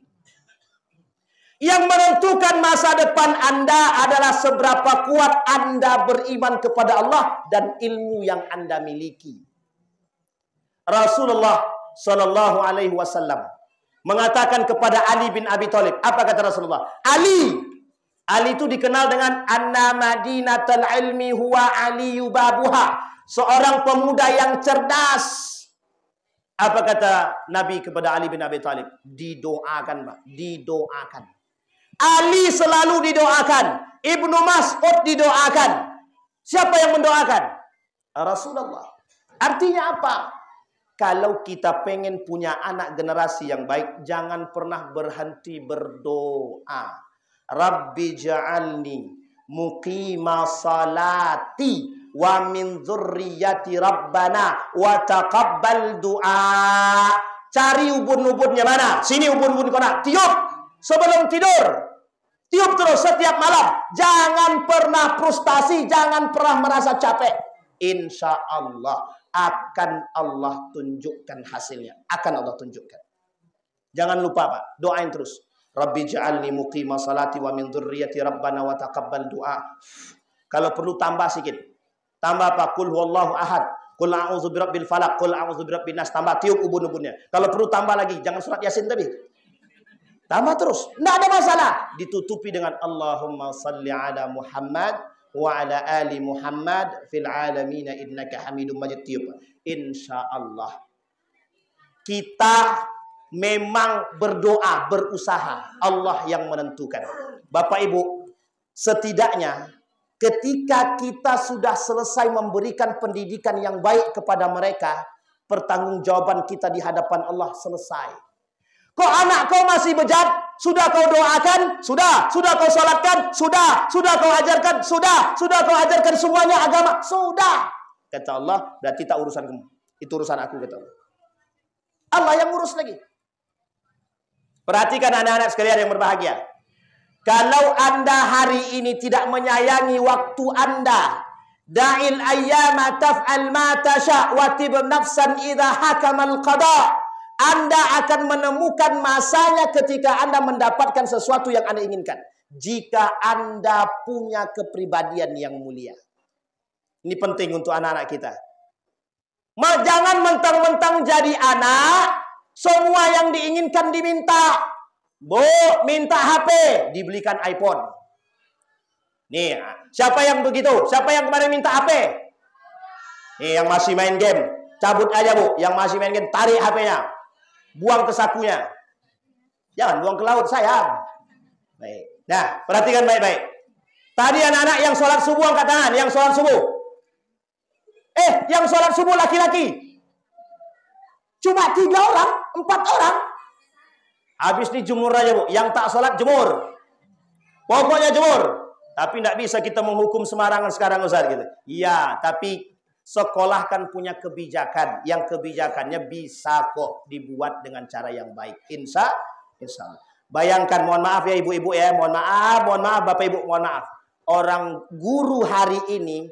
A: Yang menentukan masa depan Anda adalah seberapa kuat Anda beriman kepada Allah dan ilmu yang Anda miliki. Rasulullah Shallallahu Alaihi Wasallam mengatakan kepada Ali bin Abi Thalib, apa kata Rasulullah? Ali itu dikenal dengan Anna Madinatul Ilmi huwa Aliyu Babuha, seorang pemuda yang cerdas. Apa kata Nabi kepada Ali bin Abi Thalib? Didoakan, Pak, didoakan. Ali selalu didoakan, Ibnu Mas'ud didoakan. Siapa yang mendoakan? Rasulullah. Artinya apa? Kalau kita pengen punya anak generasi yang baik, jangan pernah berhenti berdoa. Rabbi ja'alni muqima salati wa min dzurriyyati rabbana wa taqabbal du'a. Cari ubun-ubunnya mana? Sini ubun-ubun kona. Tiup sebelum tidur. Tiup terus setiap malam. Jangan pernah frustasi, jangan pernah merasa capek. Insya Allah akan Allah tunjukkan hasilnya. Akan Allah tunjukkan. Jangan lupa, Pak. Doain terus. Rabbi ja'alni muqima salati wa min dzurriyyati rabbana wa taqabbal du'a. Kalau perlu tambah sedikit. Tambah apa? Qul huwallahu ahad. Qul a'udzu birabbil falaq. Qul a'udzu birabbin nas. Tambah, tiup ubun-ubunnya. Kalau perlu tambah lagi. Jangan surat Yasin tapi. Tambah terus. Tidak ada masalah. Ditutupi dengan Allahumma salli ala Muhammad wa ala ali Muhammad fil alamin innaka Hamidum Majid. Tiup. Insyaallah kita memang berdoa, berusaha. Allah yang menentukan. Bapak Ibu, setidaknya ketika kita sudah selesai memberikan pendidikan yang baik kepada mereka, pertanggungjawaban kita di hadapan Allah selesai. Kok anak kau masih bejat? Sudah kau doakan? Sudah. Sudah kau salatkan? Sudah. Sudah kau ajarkan? Sudah. Sudah kau ajarkan semuanya agama? Sudah. Kata Allah, berarti tak urusan kamu. Itu urusan aku, kata Allah. Allah yang ngurus lagi. Perhatikan anak-anak sekalian yang berbahagia. Kalau Anda hari ini tidak menyayangi waktu Anda, da'il ayyama taf'al ma tasha' wa tib nafsan idza hakamal qada. Anda akan menemukan masanya ketika Anda mendapatkan sesuatu yang Anda inginkan. Jika Anda punya kepribadian yang mulia. Ini penting untuk anak-anak kita. Jangan mentang-mentang jadi anak, semua yang diinginkan diminta. Bu, minta HP, dibelikan iPhone. Nih, siapa yang begitu? Siapa yang kemarin minta HP? Nih, yang masih main game, cabut aja, Bu. Yang masih main game, tarik HP-nya. Buang ke sakunya. Jangan buang ke laut, sayang. Baik. Nah, perhatikan baik-baik. Tadi anak-anak yang sholat subuh angkat tangan, yang sholat subuh. Yang sholat subuh laki-laki. Cuma 3 orang, 4 orang. Habis ini jemur aja, Bu. Yang tak sholat jemur. Pokoknya jemur. Tapi tidak bisa kita menghukum sembarangan sekarang, Ustaz, gitu. Iya, tapi sekolah kan punya kebijakan. Yang kebijakannya bisa kok dibuat dengan cara yang baik. Insya Allah. Bayangkan, mohon maaf ya ibu-ibu ya. Mohon maaf Bapak Ibu, mohon maaf. Orang guru hari ini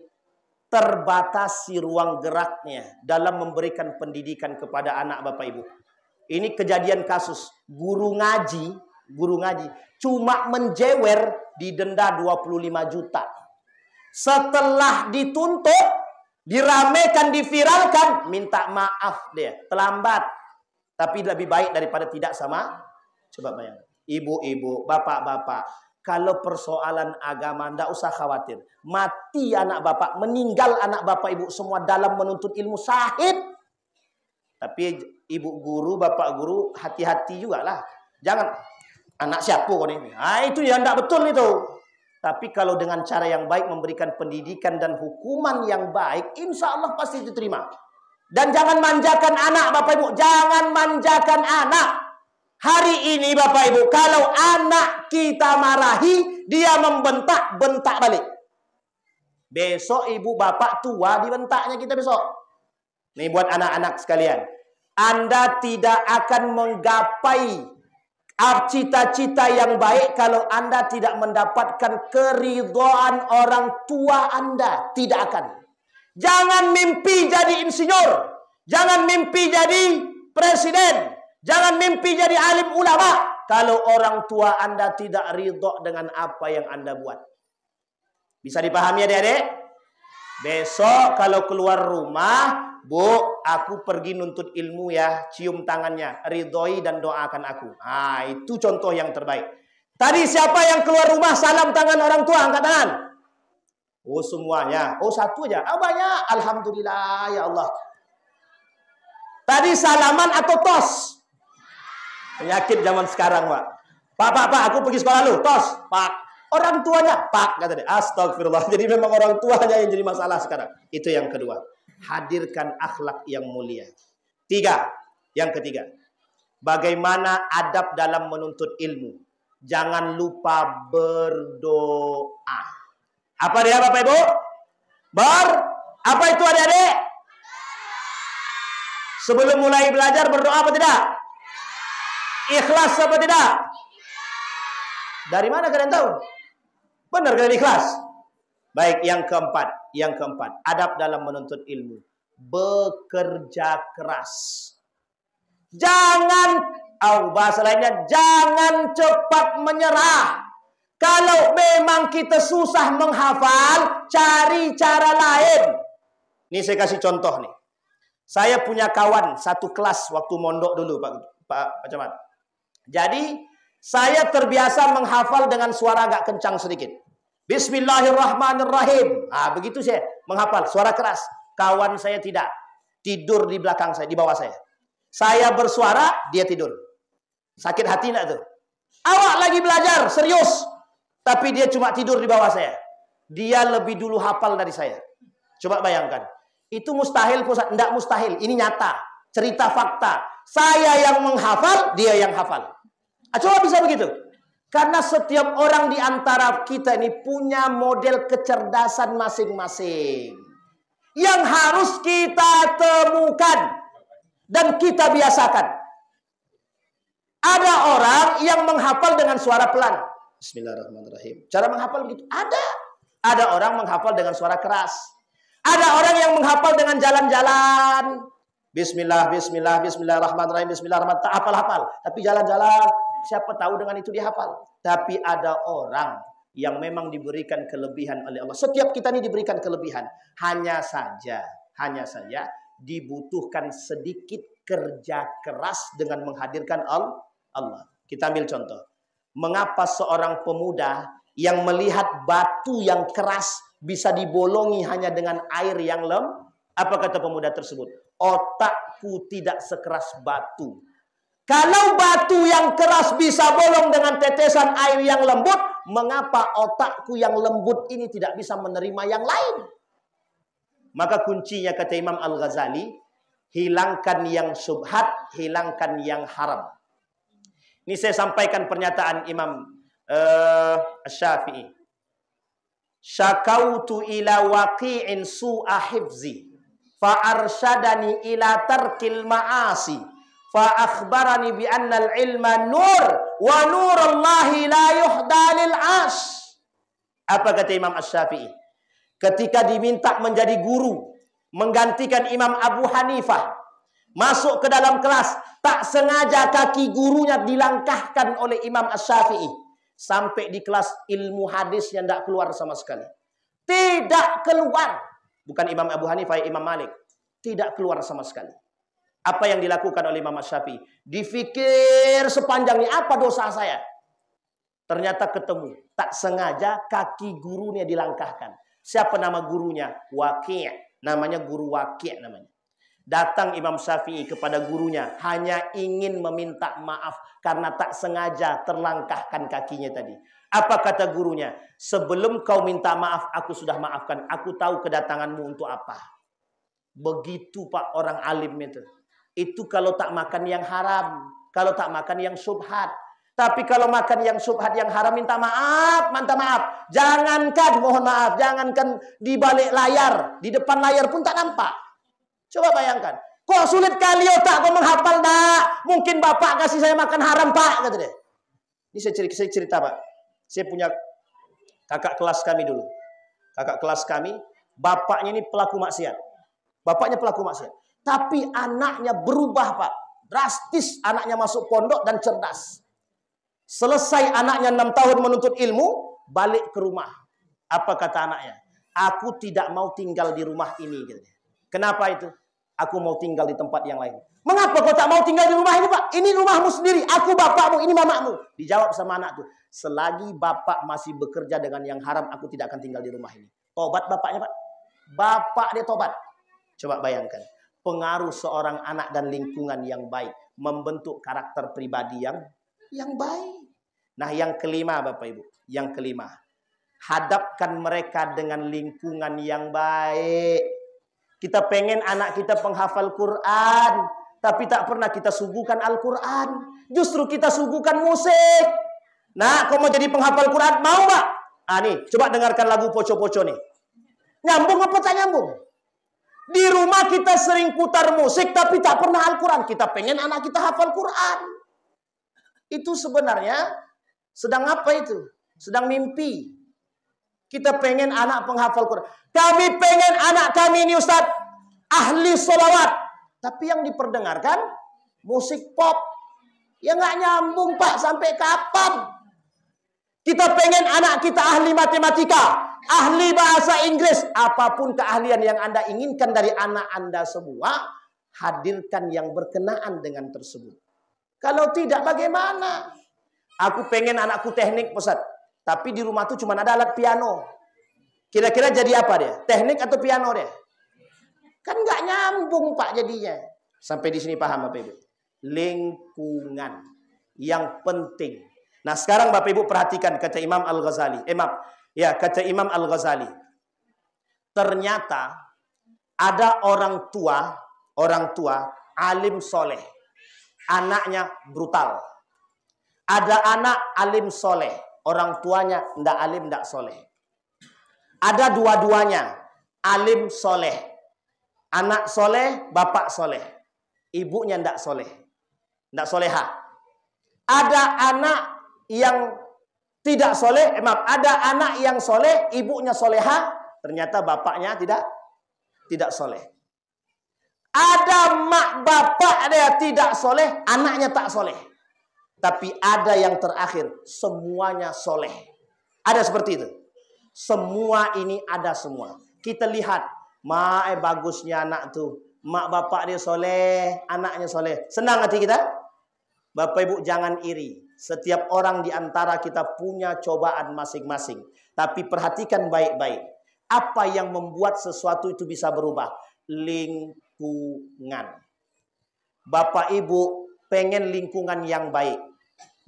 A: terbatasi ruang geraknya dalam memberikan pendidikan kepada anak Bapak Ibu. Ini kejadian kasus guru ngaji cuma menjewer didenda 25 juta. Setelah dituntut, diramekan, diviralkan, minta maaf dia, terlambat. Tapi lebih baik daripada tidak sama. Coba bayangkan. Ibu-ibu, bapak-bapak, kalau persoalan agama tidak usah khawatir. Mati anak bapak, meninggal anak bapak ibu semua dalam menuntut ilmu, syahid. Tapi ibu guru, bapak guru, hati-hati juga lah. Jangan, anak siapa kau ini? Itu yang tidak betul itu. Tapi kalau dengan cara yang baik, memberikan pendidikan dan hukuman yang baik, insya Allah pasti diterima. Dan jangan manjakan anak Bapak Ibu. Jangan manjakan anak. Hari ini Bapak Ibu, kalau anak kita marahi, dia membentak, bentak balik. Besok ibu bapak tua, dibentaknya kita besok. Nih buat anak-anak sekalian. Anda tidak akan menggapai Cita-cita yang baik kalau Anda tidak mendapatkan keridhaan orang tua Anda. Tidak akan. Jangan mimpi jadi insinyur. Jangan mimpi jadi presiden. Jangan mimpi jadi alim ulama. Kalau orang tua Anda tidak ridho dengan apa yang Anda buat. Bisa dipahami adik-adik? Besok kalau keluar rumah, Bu, aku pergi nuntut ilmu ya. Cium tangannya, ridhoi dan doakan aku. Nah, itu contoh yang terbaik. Tadi siapa yang keluar rumah salam tangan orang tua? Angkat tangan. Oh, semuanya. Oh, satu aja. Oh, banyak. Alhamdulillah, ya Allah. Tadi salaman atau tos? Penyakit zaman sekarang, Pak. Pak, aku pergi sekolah lu. Tos, Pak. Orang tuanya, Pak, kata dia. Astagfirullah. Jadi memang orang tuanya yang jadi masalah sekarang. Itu yang kedua. Hadirkan akhlak yang mulia. Yang ketiga. Bagaimana adab dalam menuntut ilmu. Jangan lupa berdoa. Apa dia Bapak Ibu? Apa itu adik-adik? Sebelum mulai belajar berdoa apa tidak? Ikhlas apa tidak? Dari mana kalian tahu? Benar kalian ikhlas? Baik, yang keempat, adab dalam menuntut ilmu. Bekerja keras. Bahasa lainnya, jangan cepat menyerah. Kalau memang kita susah menghafal, cari cara lain. Ini saya kasih contoh nih. Saya punya kawan satu kelas waktu mondok dulu, Pak Camat. Jadi, saya terbiasa menghafal dengan suara agak kencang sedikit. Bismillahirrahmanirrahim. Begitu saya menghafal, suara keras. Kawan saya tidak. Tidur di belakang saya, di bawah saya. Saya bersuara, dia tidur. Sakit hati enggak tuh? Awak lagi belajar, serius. Tapi dia cuma tidur di bawah saya. Dia lebih dulu hafal dari saya. Coba bayangkan. Itu mustahil, Ustaz? Enggak mustahil. Ini nyata. Cerita fakta. Saya yang menghafal, dia yang hafal. Coba bisa begitu. Karena setiap orang di antara kita ini punya model kecerdasan masing-masing. Yang harus kita temukan. Dan kita biasakan. Ada orang yang menghafal dengan suara pelan. Bismillahirrahmanirrahim. Cara menghafal begitu. Ada orang menghafal dengan suara keras. Ada orang yang menghafal dengan jalan-jalan. Bismillahirrahmanirrahim. Bismillahirrahmanirrahim. Tak hafal-hafal. Tapi jalan-jalan. Siapa tahu dengan itu dia hafal. Tapi ada orang yang memang diberikan kelebihan oleh Allah. Setiap kita ini diberikan kelebihan. Hanya saja dibutuhkan sedikit kerja keras dengan menghadirkan Allah. Kita ambil contoh. Mengapa seorang pemuda yang melihat batu yang keras bisa dibolongi hanya dengan air yang Apa kata pemuda tersebut? Otakku tidak sekeras batu. Kalau batu yang keras bisa bolong dengan tetesan air yang lembut, mengapa otakku yang lembut ini tidak bisa menerima yang lain? Maka kuncinya kata Imam Al-Ghazali, hilangkan yang syubhat, hilangkan yang haram. Ini saya sampaikan pernyataan Imam Syafi'i. Syakautu ila waqi'in su'a hifzi, fa arsyadani ila tarkil ma'asi. Fa akhbarani bi annal ilma nur wa nurallahi la yuhda lil ash. Apa kata Imam Asy-Syafi'i? Ketika diminta menjadi guru, menggantikan Imam Abu Hanifah, masuk ke dalam kelas, tak sengaja kaki gurunya dilangkahkan oleh Imam Asy-Syafi'i. Sampai di kelas ilmu hadisnya tidak keluar sama sekali. Tidak keluar. Bukan Imam Abu Hanifah, Imam Malik. Tidak keluar sama sekali. Apa yang dilakukan oleh Imam Syafi'i? Difikir sepanjangnya, apa dosa saya? Ternyata ketemu. Tak sengaja kaki gurunya dilangkahkan. Siapa nama gurunya? Waqi'. Namanya guru Waqi' namanya. Datang Imam Syafi'i kepada gurunya. Hanya ingin meminta maaf. Karena tak sengaja terlangkahkan kakinya tadi. Apa kata gurunya? Sebelum kau minta maaf, aku sudah maafkan. Aku tahu kedatanganmu untuk apa. Begitu Pak orang alim itu. Itu kalau tak makan yang haram. Kalau tak makan yang syubhat. Tapi kalau makan yang syubhat, yang haram, minta maaf. Jangankan, mohon maaf. Jangankan di balik layar. Di depan layar pun tak nampak. Coba bayangkan. Kok sulit kali otak kau menghafal nak? Mungkin bapak kasih saya makan haram Pak. Kata dia. Ini saya cerita, Pak. Saya punya kakak kelas kami dulu. Kakak kelas kami, bapaknya ini pelaku maksiat. Bapaknya pelaku maksiat. Tapi anaknya berubah, Pak. Drastis anaknya masuk pondok dan cerdas. Selesai anaknya 6 tahun menuntut ilmu, balik ke rumah. Apa kata anaknya? Aku tidak mau tinggal di rumah ini. Kenapa itu? Aku mau tinggal di tempat yang lain. Mengapa kau tak mau tinggal di rumah ini, Pak? Ini rumahmu sendiri. Aku bapakmu, ini mamamu. Dijawab sama anak tuh. Selagi bapak masih bekerja dengan yang haram, aku tidak akan tinggal di rumah ini. Tobat bapaknya, Pak. Bapak dia tobat. Coba bayangkan. Pengaruh seorang anak dan lingkungan yang baik. Membentuk karakter pribadi yang baik. Nah, yang kelima, Bapak Ibu. Yang kelima. Hadapkan mereka dengan lingkungan yang baik. Kita pengen anak kita penghafal Quran, tapi tak pernah kita suguhkan Al-Quran. Justru kita suguhkan musik. Nah, kau mau jadi penghafal Quran? Mau, Pak? Ah, nih, coba dengarkan lagu Poco-Poco nih. Nyambung apa tak nyambung? Di rumah kita sering putar musik, tapi tak pernah Al-Quran. Kita pengen anak kita hafal Quran. Itu sebenarnya sedang apa itu? Sedang mimpi. Kita pengen anak penghafal Quran. Kami pengen anak kami ini, Ustaz, ahli sholawat. Tapi yang diperdengarkan musik pop. Ya nggak nyambung, Pak. Sampai kapan? Kita pengen anak kita ahli matematika, ahli bahasa Inggris. Apapun keahlian yang Anda inginkan dari anak Anda semua, hadirkan yang berkenaan dengan tersebut. Kalau tidak, bagaimana? Aku pengen anakku teknik, Ustaz. Tapi di rumah tuh cuma ada alat piano. Kira-kira jadi apa dia? Teknik atau piano dia? Kan nggak nyambung, Pak, jadinya. Sampai di sini paham, Bapak Ibu? Lingkungan yang penting. Nah, sekarang Bapak Ibu perhatikan kata Imam Al-Ghazali. Kata Imam Al-Ghazali. Ternyata ada orang tua alim soleh. Anaknya brutal. Ada anak alim soleh. Orang tuanya ndak alim, ndak soleh. Ada dua-duanya alim soleh. Anak soleh, bapak soleh. Ibunya ndak soleh. Ndak soleha. Ada anak yang tidak soleh. Ada anak yang soleh, ibunya soleha. Ternyata bapaknya tidak soleh. Ada mak bapak dia tidak soleh, anaknya tak soleh. Tapi ada yang terakhir, semuanya soleh. Ada seperti itu. Semua ini ada semua. Kita lihat, bagusnya anak tuh. Mak bapak dia soleh, anaknya soleh. Senang hati kita? Bapak Ibu jangan iri. Setiap orang di antara kita punya cobaan masing-masing. Tapi perhatikan baik-baik. Apa yang membuat sesuatu itu bisa berubah? Lingkungan. Bapak Ibu pengen lingkungan yang baik.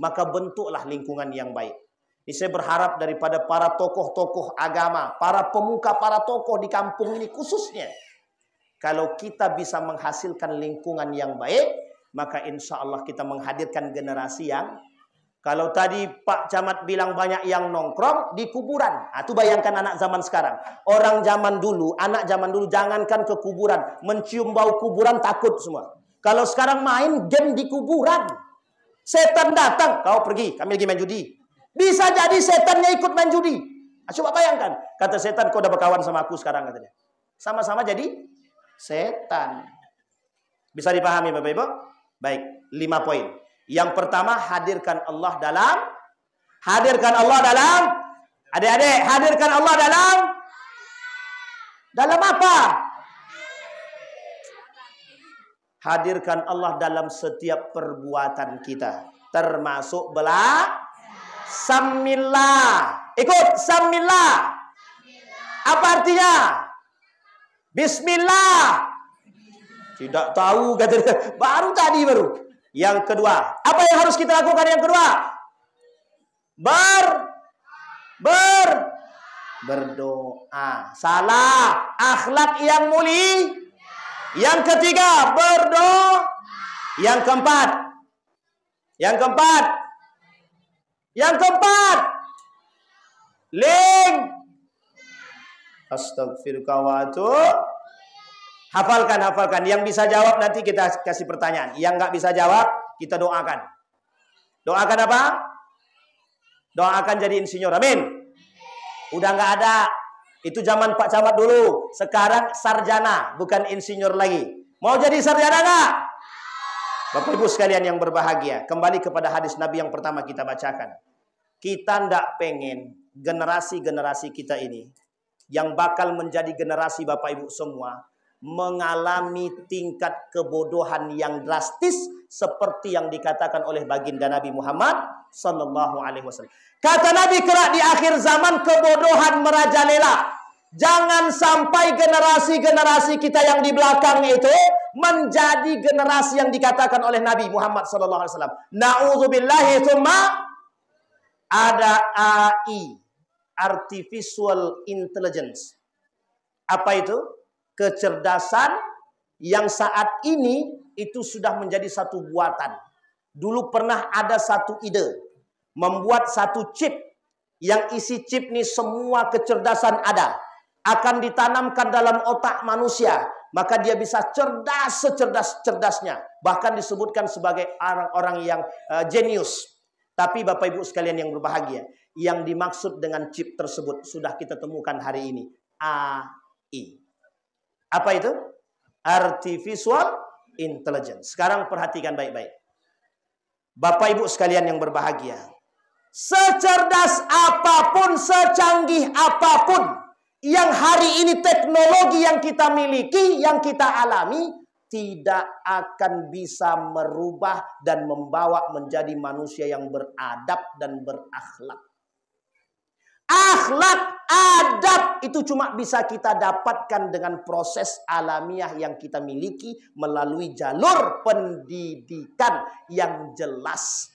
A: Maka bentuklah lingkungan yang baik. Ini saya berharap daripada para tokoh-tokoh agama, para pemuka, para tokoh di kampung ini khususnya. Kalau kita bisa menghasilkan lingkungan yang baik, maka insya Allah kita menghadirkan generasi yang, kalau tadi Pak Camat bilang banyak yang nongkrong di kuburan. Nah, itu bayangkan anak zaman sekarang. Orang zaman dulu, anak zaman dulu jangankan ke kuburan, mencium bau kuburan takut semua. Kalau sekarang main game di kuburan, setan datang, kau pergi, kami lagi main judi. Bisa jadi setannya ikut main judi. Nah, coba bayangkan, kata setan, kau udah berkawan sama aku sekarang, katanya. Sama-sama jadi setan. Bisa dipahami Bapak Ibu? Baik, 5 poin. Yang pertama, hadirkan Allah dalam. Adik-adik, hadirkan Allah dalam apa? Hadirkan Allah dalam setiap perbuatan kita. Termasuk Samillah. Ikut, Samillah. Apa artinya? Bismillah. Tidak tahu, katanya. Baru. Yang kedua, apa yang harus kita lakukan yang kedua? Berdoa. Salah. Akhlak yang mulia. Yang ketiga, berdoa. Yang keempat, Astagfirullah wa atubu. Hafalkan. Yang bisa jawab nanti kita kasih pertanyaan. Yang nggak bisa jawab, kita doakan. Doakan apa? Doakan jadi insinyur. Amin. Udah nggak ada. Itu zaman Pak Camat dulu. Sekarang sarjana, bukan insinyur lagi. Mau jadi sarjana nggak? Bapak Ibu sekalian yang berbahagia, kembali kepada hadis Nabi yang pertama kita bacakan. Kita ndak pengen generasi-generasi kita ini yang bakal menjadi generasi Bapak Ibu semua mengalami tingkat kebodohan yang drastis seperti yang dikatakan oleh baginda Nabi Muhammad sallallahu alaihi wasallam. Kata Nabi, kelak di akhir zaman kebodohan merajalela. Jangan sampai generasi-generasi kita yang di belakang itu menjadi generasi yang dikatakan oleh Nabi Muhammad sallallahu alaihi wasallam. Nauzubillahi tsumma ada AI, artificial intelligence. Apa itu? Kecerdasan yang saat ini itu sudah menjadi satu buatan. Dulu pernah ada satu ide, membuat satu chip, yang isi chip ini semua kecerdasan ada, akan ditanamkan dalam otak manusia, maka dia bisa cerdas secerdas-cerdasnya, bahkan disebutkan sebagai orang-orang yang jenius. Tapi Bapak Ibu sekalian yang berbahagia, yang dimaksud dengan chip tersebut sudah kita temukan hari ini, AI. Apa itu? Artificial intelligence. Sekarang perhatikan baik-baik. Bapak Ibu sekalian yang berbahagia, secerdas apapun, secanggih apapun yang hari ini teknologi yang kita miliki, yang kita alami, tidak akan bisa merubah dan membawa menjadi manusia yang beradab dan berakhlak. Akhlak, adab itu cuma bisa kita dapatkan dengan proses alamiah yang kita miliki melalui jalur pendidikan yang jelas.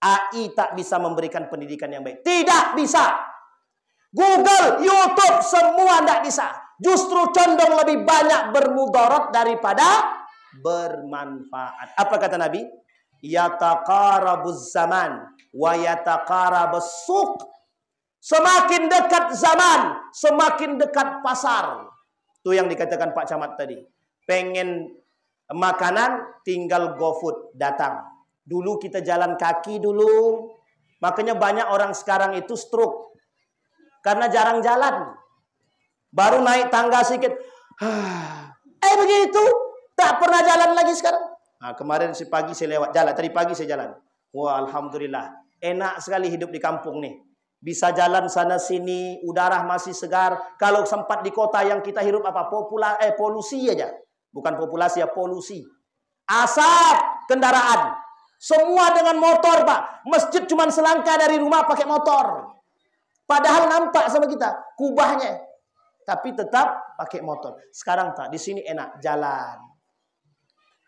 A: AI tak bisa memberikan pendidikan yang baik. Tidak bisa. Google, YouTube, semua tidak bisa. Justru condong lebih banyak bermudarat daripada bermanfaat. Apa kata Nabi? Yataqarabuz zaman wa yataqarabus suq. Semakin dekat zaman, semakin dekat pasar. Itu yang dikatakan Pak Camat tadi. Pengen makanan, tinggal GoFood, datang. Dulu kita jalan kaki dulu. Makanya banyak orang sekarang itu stroke. Karena jarang jalan. Baru naik tangga sedikit. Begitu. Tak pernah jalan lagi sekarang. Nah, kemarin si pagi saya lewat jalan. Tadi pagi saya jalan. Wah, alhamdulillah. Enak sekali hidup di kampung nih. Bisa jalan sana sini, udara masih segar. Kalau sempat di kota yang kita hirup apa? Polusi aja. Bukan populasi ya, polusi. Asap kendaraan. Semua dengan motor, Pak. Masjid cuma selangkah dari rumah pakai motor. Padahal nampak sama kita kubahnya. Tapi tetap pakai motor. Sekarang tak, di sini enak jalan.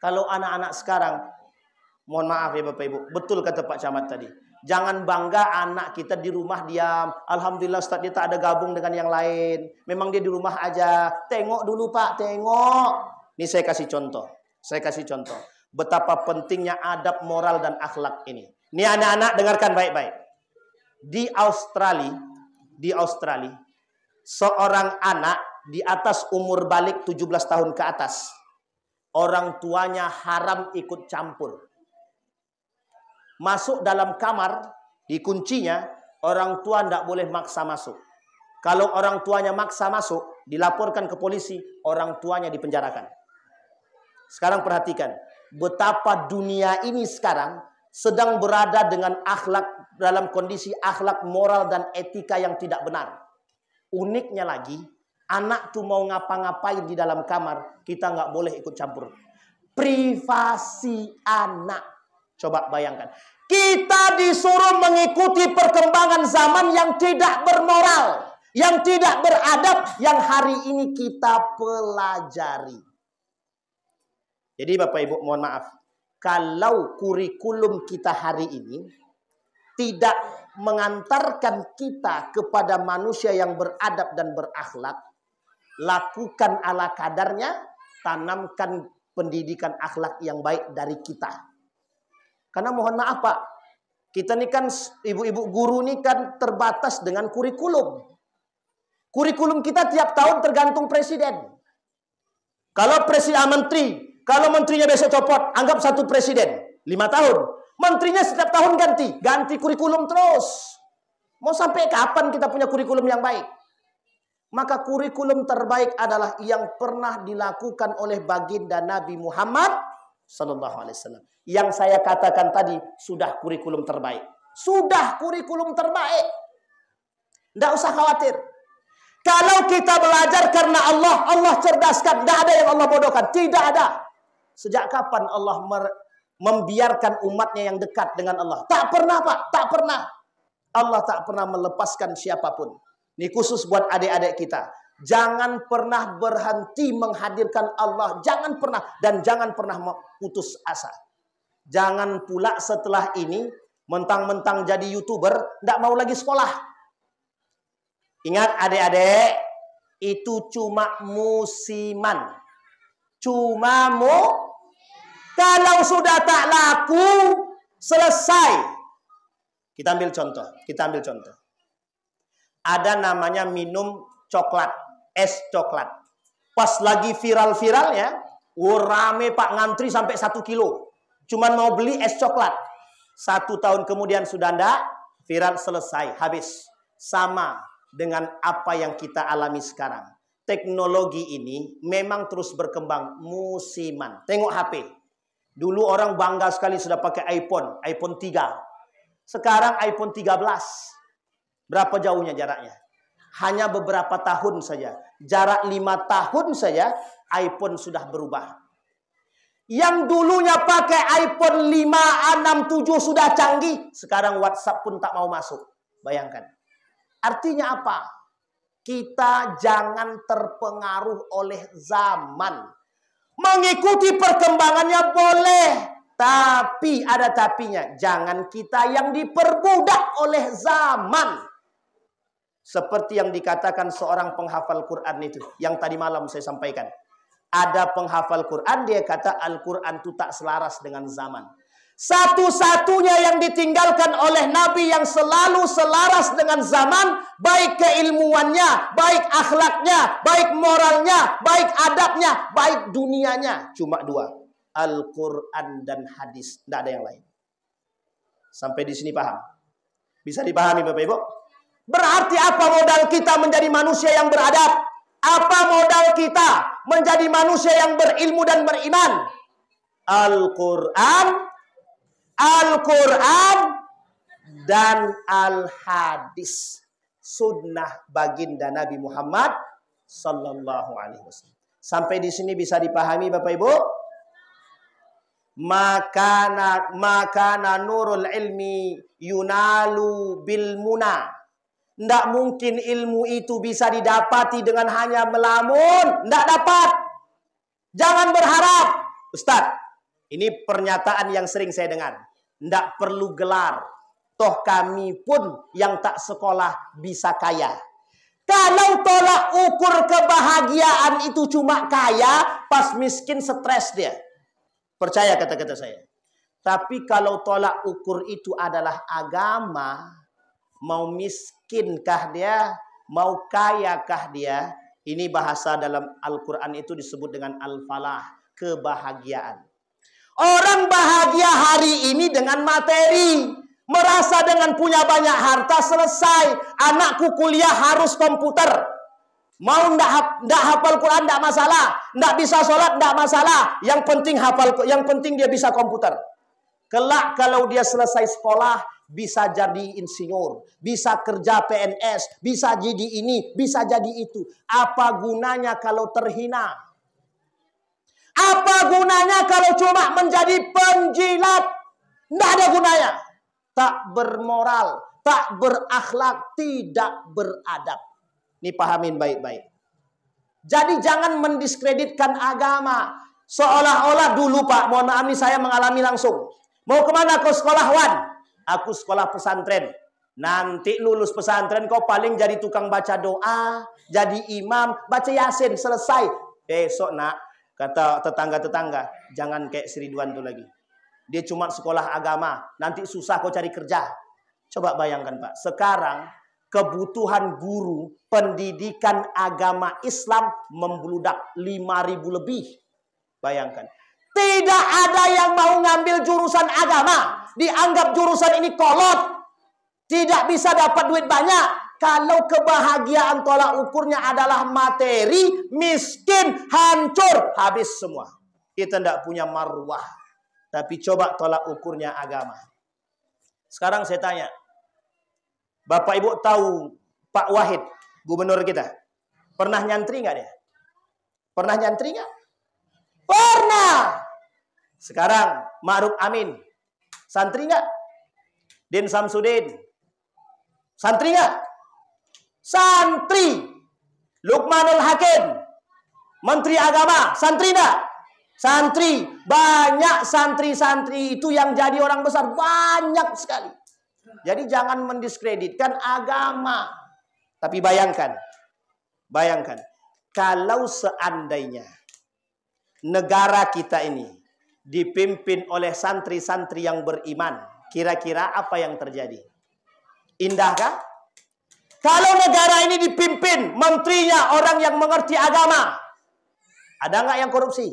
A: Kalau anak-anak sekarang, mohon maaf ya Bapak Ibu, betul kata Pak Camat tadi. Jangan bangga anak kita di rumah diam. Alhamdulillah Ustaz, dia tak ada gabung dengan yang lain. Memang dia di rumah aja. Tengok dulu Pak, tengok. Ini saya kasih contoh. Saya kasih contoh. Betapa pentingnya adab, moral, dan akhlak ini. Ini anak-anak dengarkan baik-baik. Di Australia, seorang anak di atas umur balik 17 tahun ke atas, orang tuanya haram ikut campur. Masuk dalam kamar, dikuncinya, orang tua tidak boleh maksa masuk. Kalau orang tuanya maksa masuk, dilaporkan ke polisi, orang tuanya dipenjarakan. Sekarang perhatikan, betapa dunia ini sekarang sedang berada dengan akhlak, dalam kondisi akhlak, moral, dan etika yang tidak benar. Uniknya lagi, anak tuh mau ngapa-ngapain di dalam kamar, kita nggak boleh ikut campur. Privasi anak. Coba bayangkan. Kita disuruh mengikuti perkembangan zaman yang tidak bermoral, yang tidak beradab, yang hari ini kita pelajari. Jadi Bapak Ibu mohon maaf, kalau kurikulum kita hari ini tidak mengantarkan kita kepada manusia yang beradab dan berakhlak, lakukan ala kadarnya, tanamkan pendidikan akhlak yang baik dari kita. Karena mohon maaf Pak, kita ini kan ibu-ibu guru ini kan terbatas dengan kurikulum. Kurikulum kita tiap tahun tergantung presiden. Kalau presiden menteri, kalau menterinya besok copot, anggap satu presiden 5 tahun. Menterinya setiap tahun ganti kurikulum terus. Mau sampai kapan kita punya kurikulum yang baik? Maka kurikulum terbaik adalah yang pernah dilakukan oleh baginda Nabi Muhammad sallallahu alaihi wasallam. Yang saya katakan tadi sudah kurikulum terbaik. Sudah kurikulum terbaik. Tidak usah khawatir. Kalau kita belajar karena Allah, Allah cerdaskan. Tidak ada yang Allah bodohkan. Tidak ada. Sejak kapan Allah membiarkan umatnya yang dekat dengan Allah? Tak pernah, Pak. Tak pernah. Allah tak pernah melepaskan siapapun. Ini khusus buat adik-adik kita. Jangan pernah berhenti menghadirkan Allah. Jangan pernah. Dan jangan pernah putus asa. Jangan pula setelah ini mentang-mentang jadi YouTuber, tidak mau lagi sekolah. Ingat adik-adik, itu cuma musiman. Kalau sudah tak laku, selesai. Kita ambil contoh. Ada namanya minum coklat, es coklat. Pas lagi viral-viral ya, rame Pak, ngantri sampai 1 kilo. Cuman mau beli es coklat. 1 tahun kemudian sudah ndak, viral, selesai, habis. Sama dengan apa yang kita alami sekarang. Teknologi ini memang terus berkembang musiman. Tengok HP. Dulu orang bangga sekali sudah pakai iPhone 3. Sekarang iPhone 13. Berapa jauhnya jaraknya? Hanya beberapa tahun saja. Jarak 5 tahun saja iPhone sudah berubah. Yang dulunya pakai iPhone 5, 6, 7 sudah canggih. Sekarang WhatsApp pun tak mau masuk. Bayangkan. Artinya apa? Kita jangan terpengaruh oleh zaman. Mengikuti perkembangannya boleh. Tapi ada tapinya. Jangan kita yang diperbudak oleh zaman. Seperti yang dikatakan seorang penghafal Quran itu. Yang tadi malam saya sampaikan. Ada penghafal Quran, dia kata Al-Quran itu tak selaras dengan zaman. Satu-satunya yang ditinggalkan oleh Nabi yang selalu selaras dengan zaman, baik keilmuannya, baik akhlaknya, baik moralnya, baik adabnya, baik dunianya. Cuma 2. Al-Quran dan hadis. Tidak ada yang lain. Sampai di sini paham? Bisa dipahami Bapak Ibu? Berarti apa modal kita menjadi manusia yang beradab? Apa modal kita menjadi manusia yang berilmu dan beriman? Al-Quran, dan al-hadis. Sunnah baginda Nabi Muhammad sallallahu alaihi wasallam. Sampai di sini bisa dipahami Bapak Ibu? Makana nurul ilmi yunalu bil muna. Tidak mungkin ilmu itu bisa didapati dengan hanya melamun. Tidak dapat. Jangan berharap. Ustadz, ini pernyataan yang sering saya dengar. Tidak perlu gelar. Toh kami pun yang tak sekolah bisa kaya. Kalau tolak ukur kebahagiaan itu cuma kaya, pas miskin stres dia. Percaya kata-kata saya. Tapi kalau tolak ukur itu adalah agama, mau miskinkah dia, mau kayakah dia, ini bahasa dalam Al-Quran itu disebut dengan al-falah, kebahagiaan. Orang bahagia hari ini dengan materi, merasa dengan punya banyak harta selesai. Anakku kuliah harus komputer. Mau ndak hafal Quran ndak masalah, ndak bisa sholat ndak masalah. Yang penting hafal, yang penting dia bisa komputer. Kelak kalau dia selesai sekolah bisa jadi insinyur, bisa kerja PNS, bisa jadi ini, bisa jadi itu. Apa gunanya kalau terhina? Apa gunanya kalau cuma menjadi penjilat? Nggak ada gunanya. Tak bermoral, tak berakhlak, tidak beradab. Ini pahamin baik-baik. Jadi jangan mendiskreditkan agama. Seolah-olah dulu Pak, mohon maaf nih saya mengalami langsung. Mau kemana kau sekolah Wan? Aku sekolah pesantren. Nanti lulus pesantren kau paling jadi tukang baca doa, jadi imam, baca Yasin, selesai. Besok nak, kata tetangga-tetangga, jangan kayak Sri Ridwan tuh lagi. Dia cuma sekolah agama, nanti susah kau cari kerja. Coba bayangkan Pak, sekarang kebutuhan guru pendidikan agama Islam membludak 5.000 lebih. Bayangkan. Tidak ada yang mau ngambil jurusan agama. Dianggap jurusan ini kolot. Tidak bisa dapat duit banyak. Kalau kebahagiaan tolak ukurnya adalah materi, miskin, hancur, habis semua. Kita tidak punya marwah. Tapi coba tolak ukurnya agama. Sekarang saya tanya, Bapak Ibu tahu Pak Wahid, gubernur kita, pernah nyantri nggak dia? Pernah nyantri nggak? Pernah. Sekarang Ma'ruf Amin, santri nggak? Din Samsudin, santri nggak? Santri. Lukmanul Hakim, Menteri Agama, santri nggak? Santri. Banyak santri-santri itu yang jadi orang besar, banyak sekali. Jadi jangan mendiskreditkan agama. Tapi bayangkan, kalau seandainya negara kita ini dipimpin oleh santri-santri yang beriman, kira-kira apa yang terjadi? Indahkah? Kalau negara ini dipimpin menterinya orang yang mengerti agama, ada nggak yang korupsi?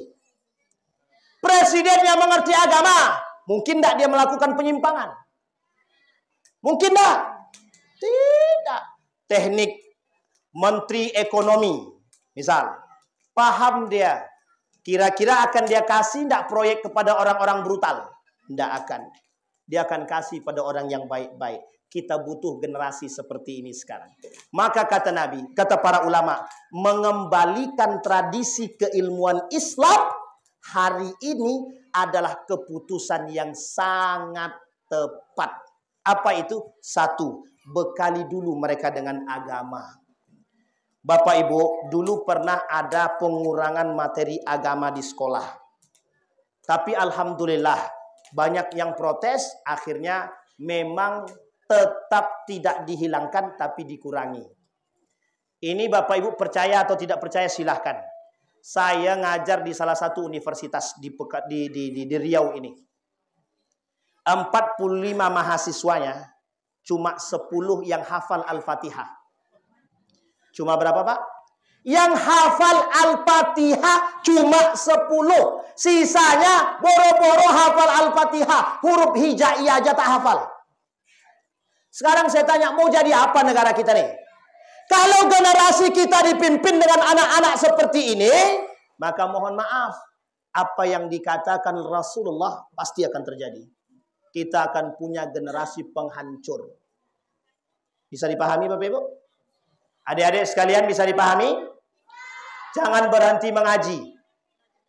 A: Presiden yang mengerti agama, mungkin nggak dia melakukan penyimpangan? Mungkin nggak? Tidak. Teknik menteri ekonomi, misal, paham dia, kira-kira akan dia kasih nggak proyek kepada orang-orang brutal? Nggak akan. Dia akan kasih pada orang yang baik-baik. Kita butuh generasi seperti ini sekarang. Maka kata Nabi, kata para ulama, mengembalikan tradisi keilmuan Islam hari ini adalah keputusan yang sangat tepat. Apa itu? Satu, bekali dulu mereka dengan agama. Bapak Ibu, dulu pernah ada pengurangan materi agama di sekolah. Tapi alhamdulillah, banyak yang protes, akhirnya memang tetap tidak dihilangkan, tapi dikurangi. Ini Bapak Ibu percaya atau tidak percaya silahkan. Saya ngajar di salah satu universitas di Riau ini. 45 mahasiswanya, cuma 10 yang hafal Al-Fatihah. Cuma berapa Pak? Yang hafal Al-Fatihah cuma 10. Sisanya boro-boro hafal Al-Fatihah. Huruf hijaiyah aja tak hafal. Sekarang saya tanya, mau jadi apa negara kita nih? Kalau generasi kita dipimpin dengan anak-anak seperti ini, maka mohon maaf, apa yang dikatakan Rasulullah pasti akan terjadi. Kita akan punya generasi penghancur. Bisa dipahami Bapak Ibu? Adik-adik sekalian bisa dipahami? Jangan berhenti mengaji.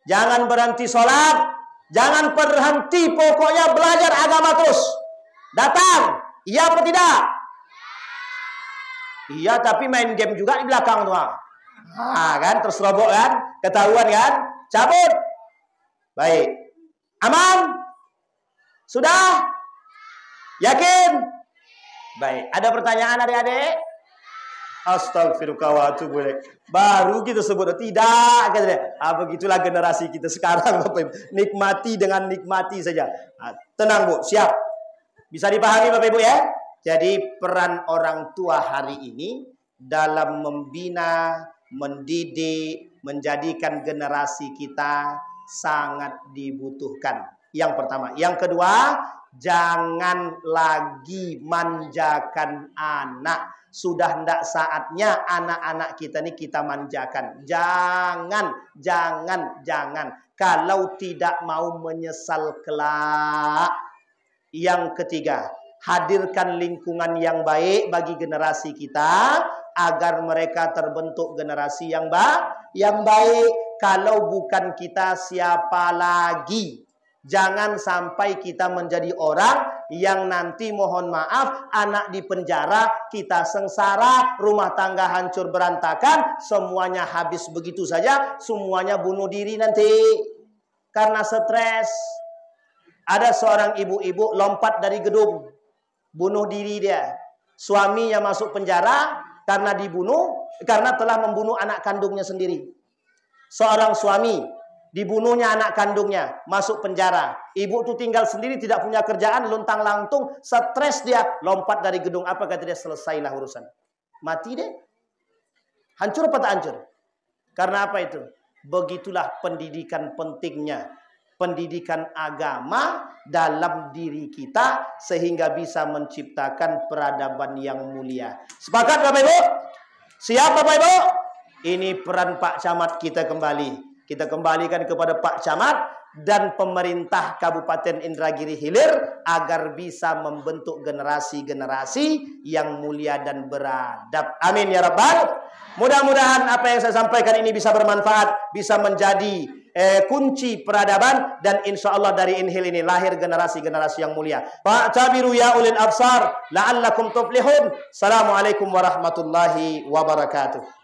A: Jangan berhenti sholat. Jangan berhenti, pokoknya belajar agama terus. Datang. Iya apa tidak? Iya, tapi main game juga di belakang tuh. Ah, kan terserobok kan? Ketahuan kan? Cabut. Baik. Aman? Sudah? Yakin? Baik. Ada pertanyaan adik-adik? Astagfirullahaladzim. Baru kita sebut tidak. Begitulah generasi kita sekarang. Nikmati dengan nikmati saja. Nah, tenang Bu, siap. Bisa dipahami Bapak Ibu ya? Jadi peran orang tua hari ini dalam membina, mendidik, menjadikan generasi kita sangat dibutuhkan. Yang pertama. Yang kedua, jangan lagi manjakan anak. Sudah hendak saatnya anak-anak kita ini kita manjakan. Jangan. Kalau tidak mau menyesal kelak. Yang ketiga, hadirkan lingkungan yang baik bagi generasi kita agar mereka terbentuk generasi yang baik. Kalau bukan kita, siapa lagi? Jangan sampai kita menjadi orang yang nanti mohon maaf anak di penjara, kita sengsara, rumah tangga hancur berantakan, semuanya habis begitu saja, semuanya bunuh diri nanti karena stres. Ada seorang ibu-ibu lompat dari gedung, bunuh diri dia. Suaminya masuk penjara karena telah membunuh anak kandungnya sendiri. Seorang suami dibunuhnya anak kandungnya, masuk penjara. Ibu tuh tinggal sendiri, tidak punya kerjaan, luntang-lantung, stres dia, lompat dari gedung. Apa kata dia? Selesailah urusan. Mati deh. Hancur apa tak hancur? Karena apa itu? Begitulah pendidikan pentingnya. pendidikan agama dalam diri kita sehingga bisa menciptakan peradaban yang mulia. Sepakat Bapak Ibu? Siap Bapak Ibu? Ini peran Pak Camat kita kembali. Kita kembalikan kepada Pak Camat dan pemerintah Kabupaten Indragiri Hilir agar bisa membentuk generasi-generasi yang mulia dan beradab. Amin ya Rabbal. Mudah-mudahan apa yang saya sampaikan ini bisa bermanfaat, bisa menjadi kunci peradaban, dan insya Allah dari Inhil ini lahir generasi-generasi yang mulia. Pak Cabiru ya ulil absar la'allakum tuflihun. Assalamualaikum warahmatullahi wabarakatuh.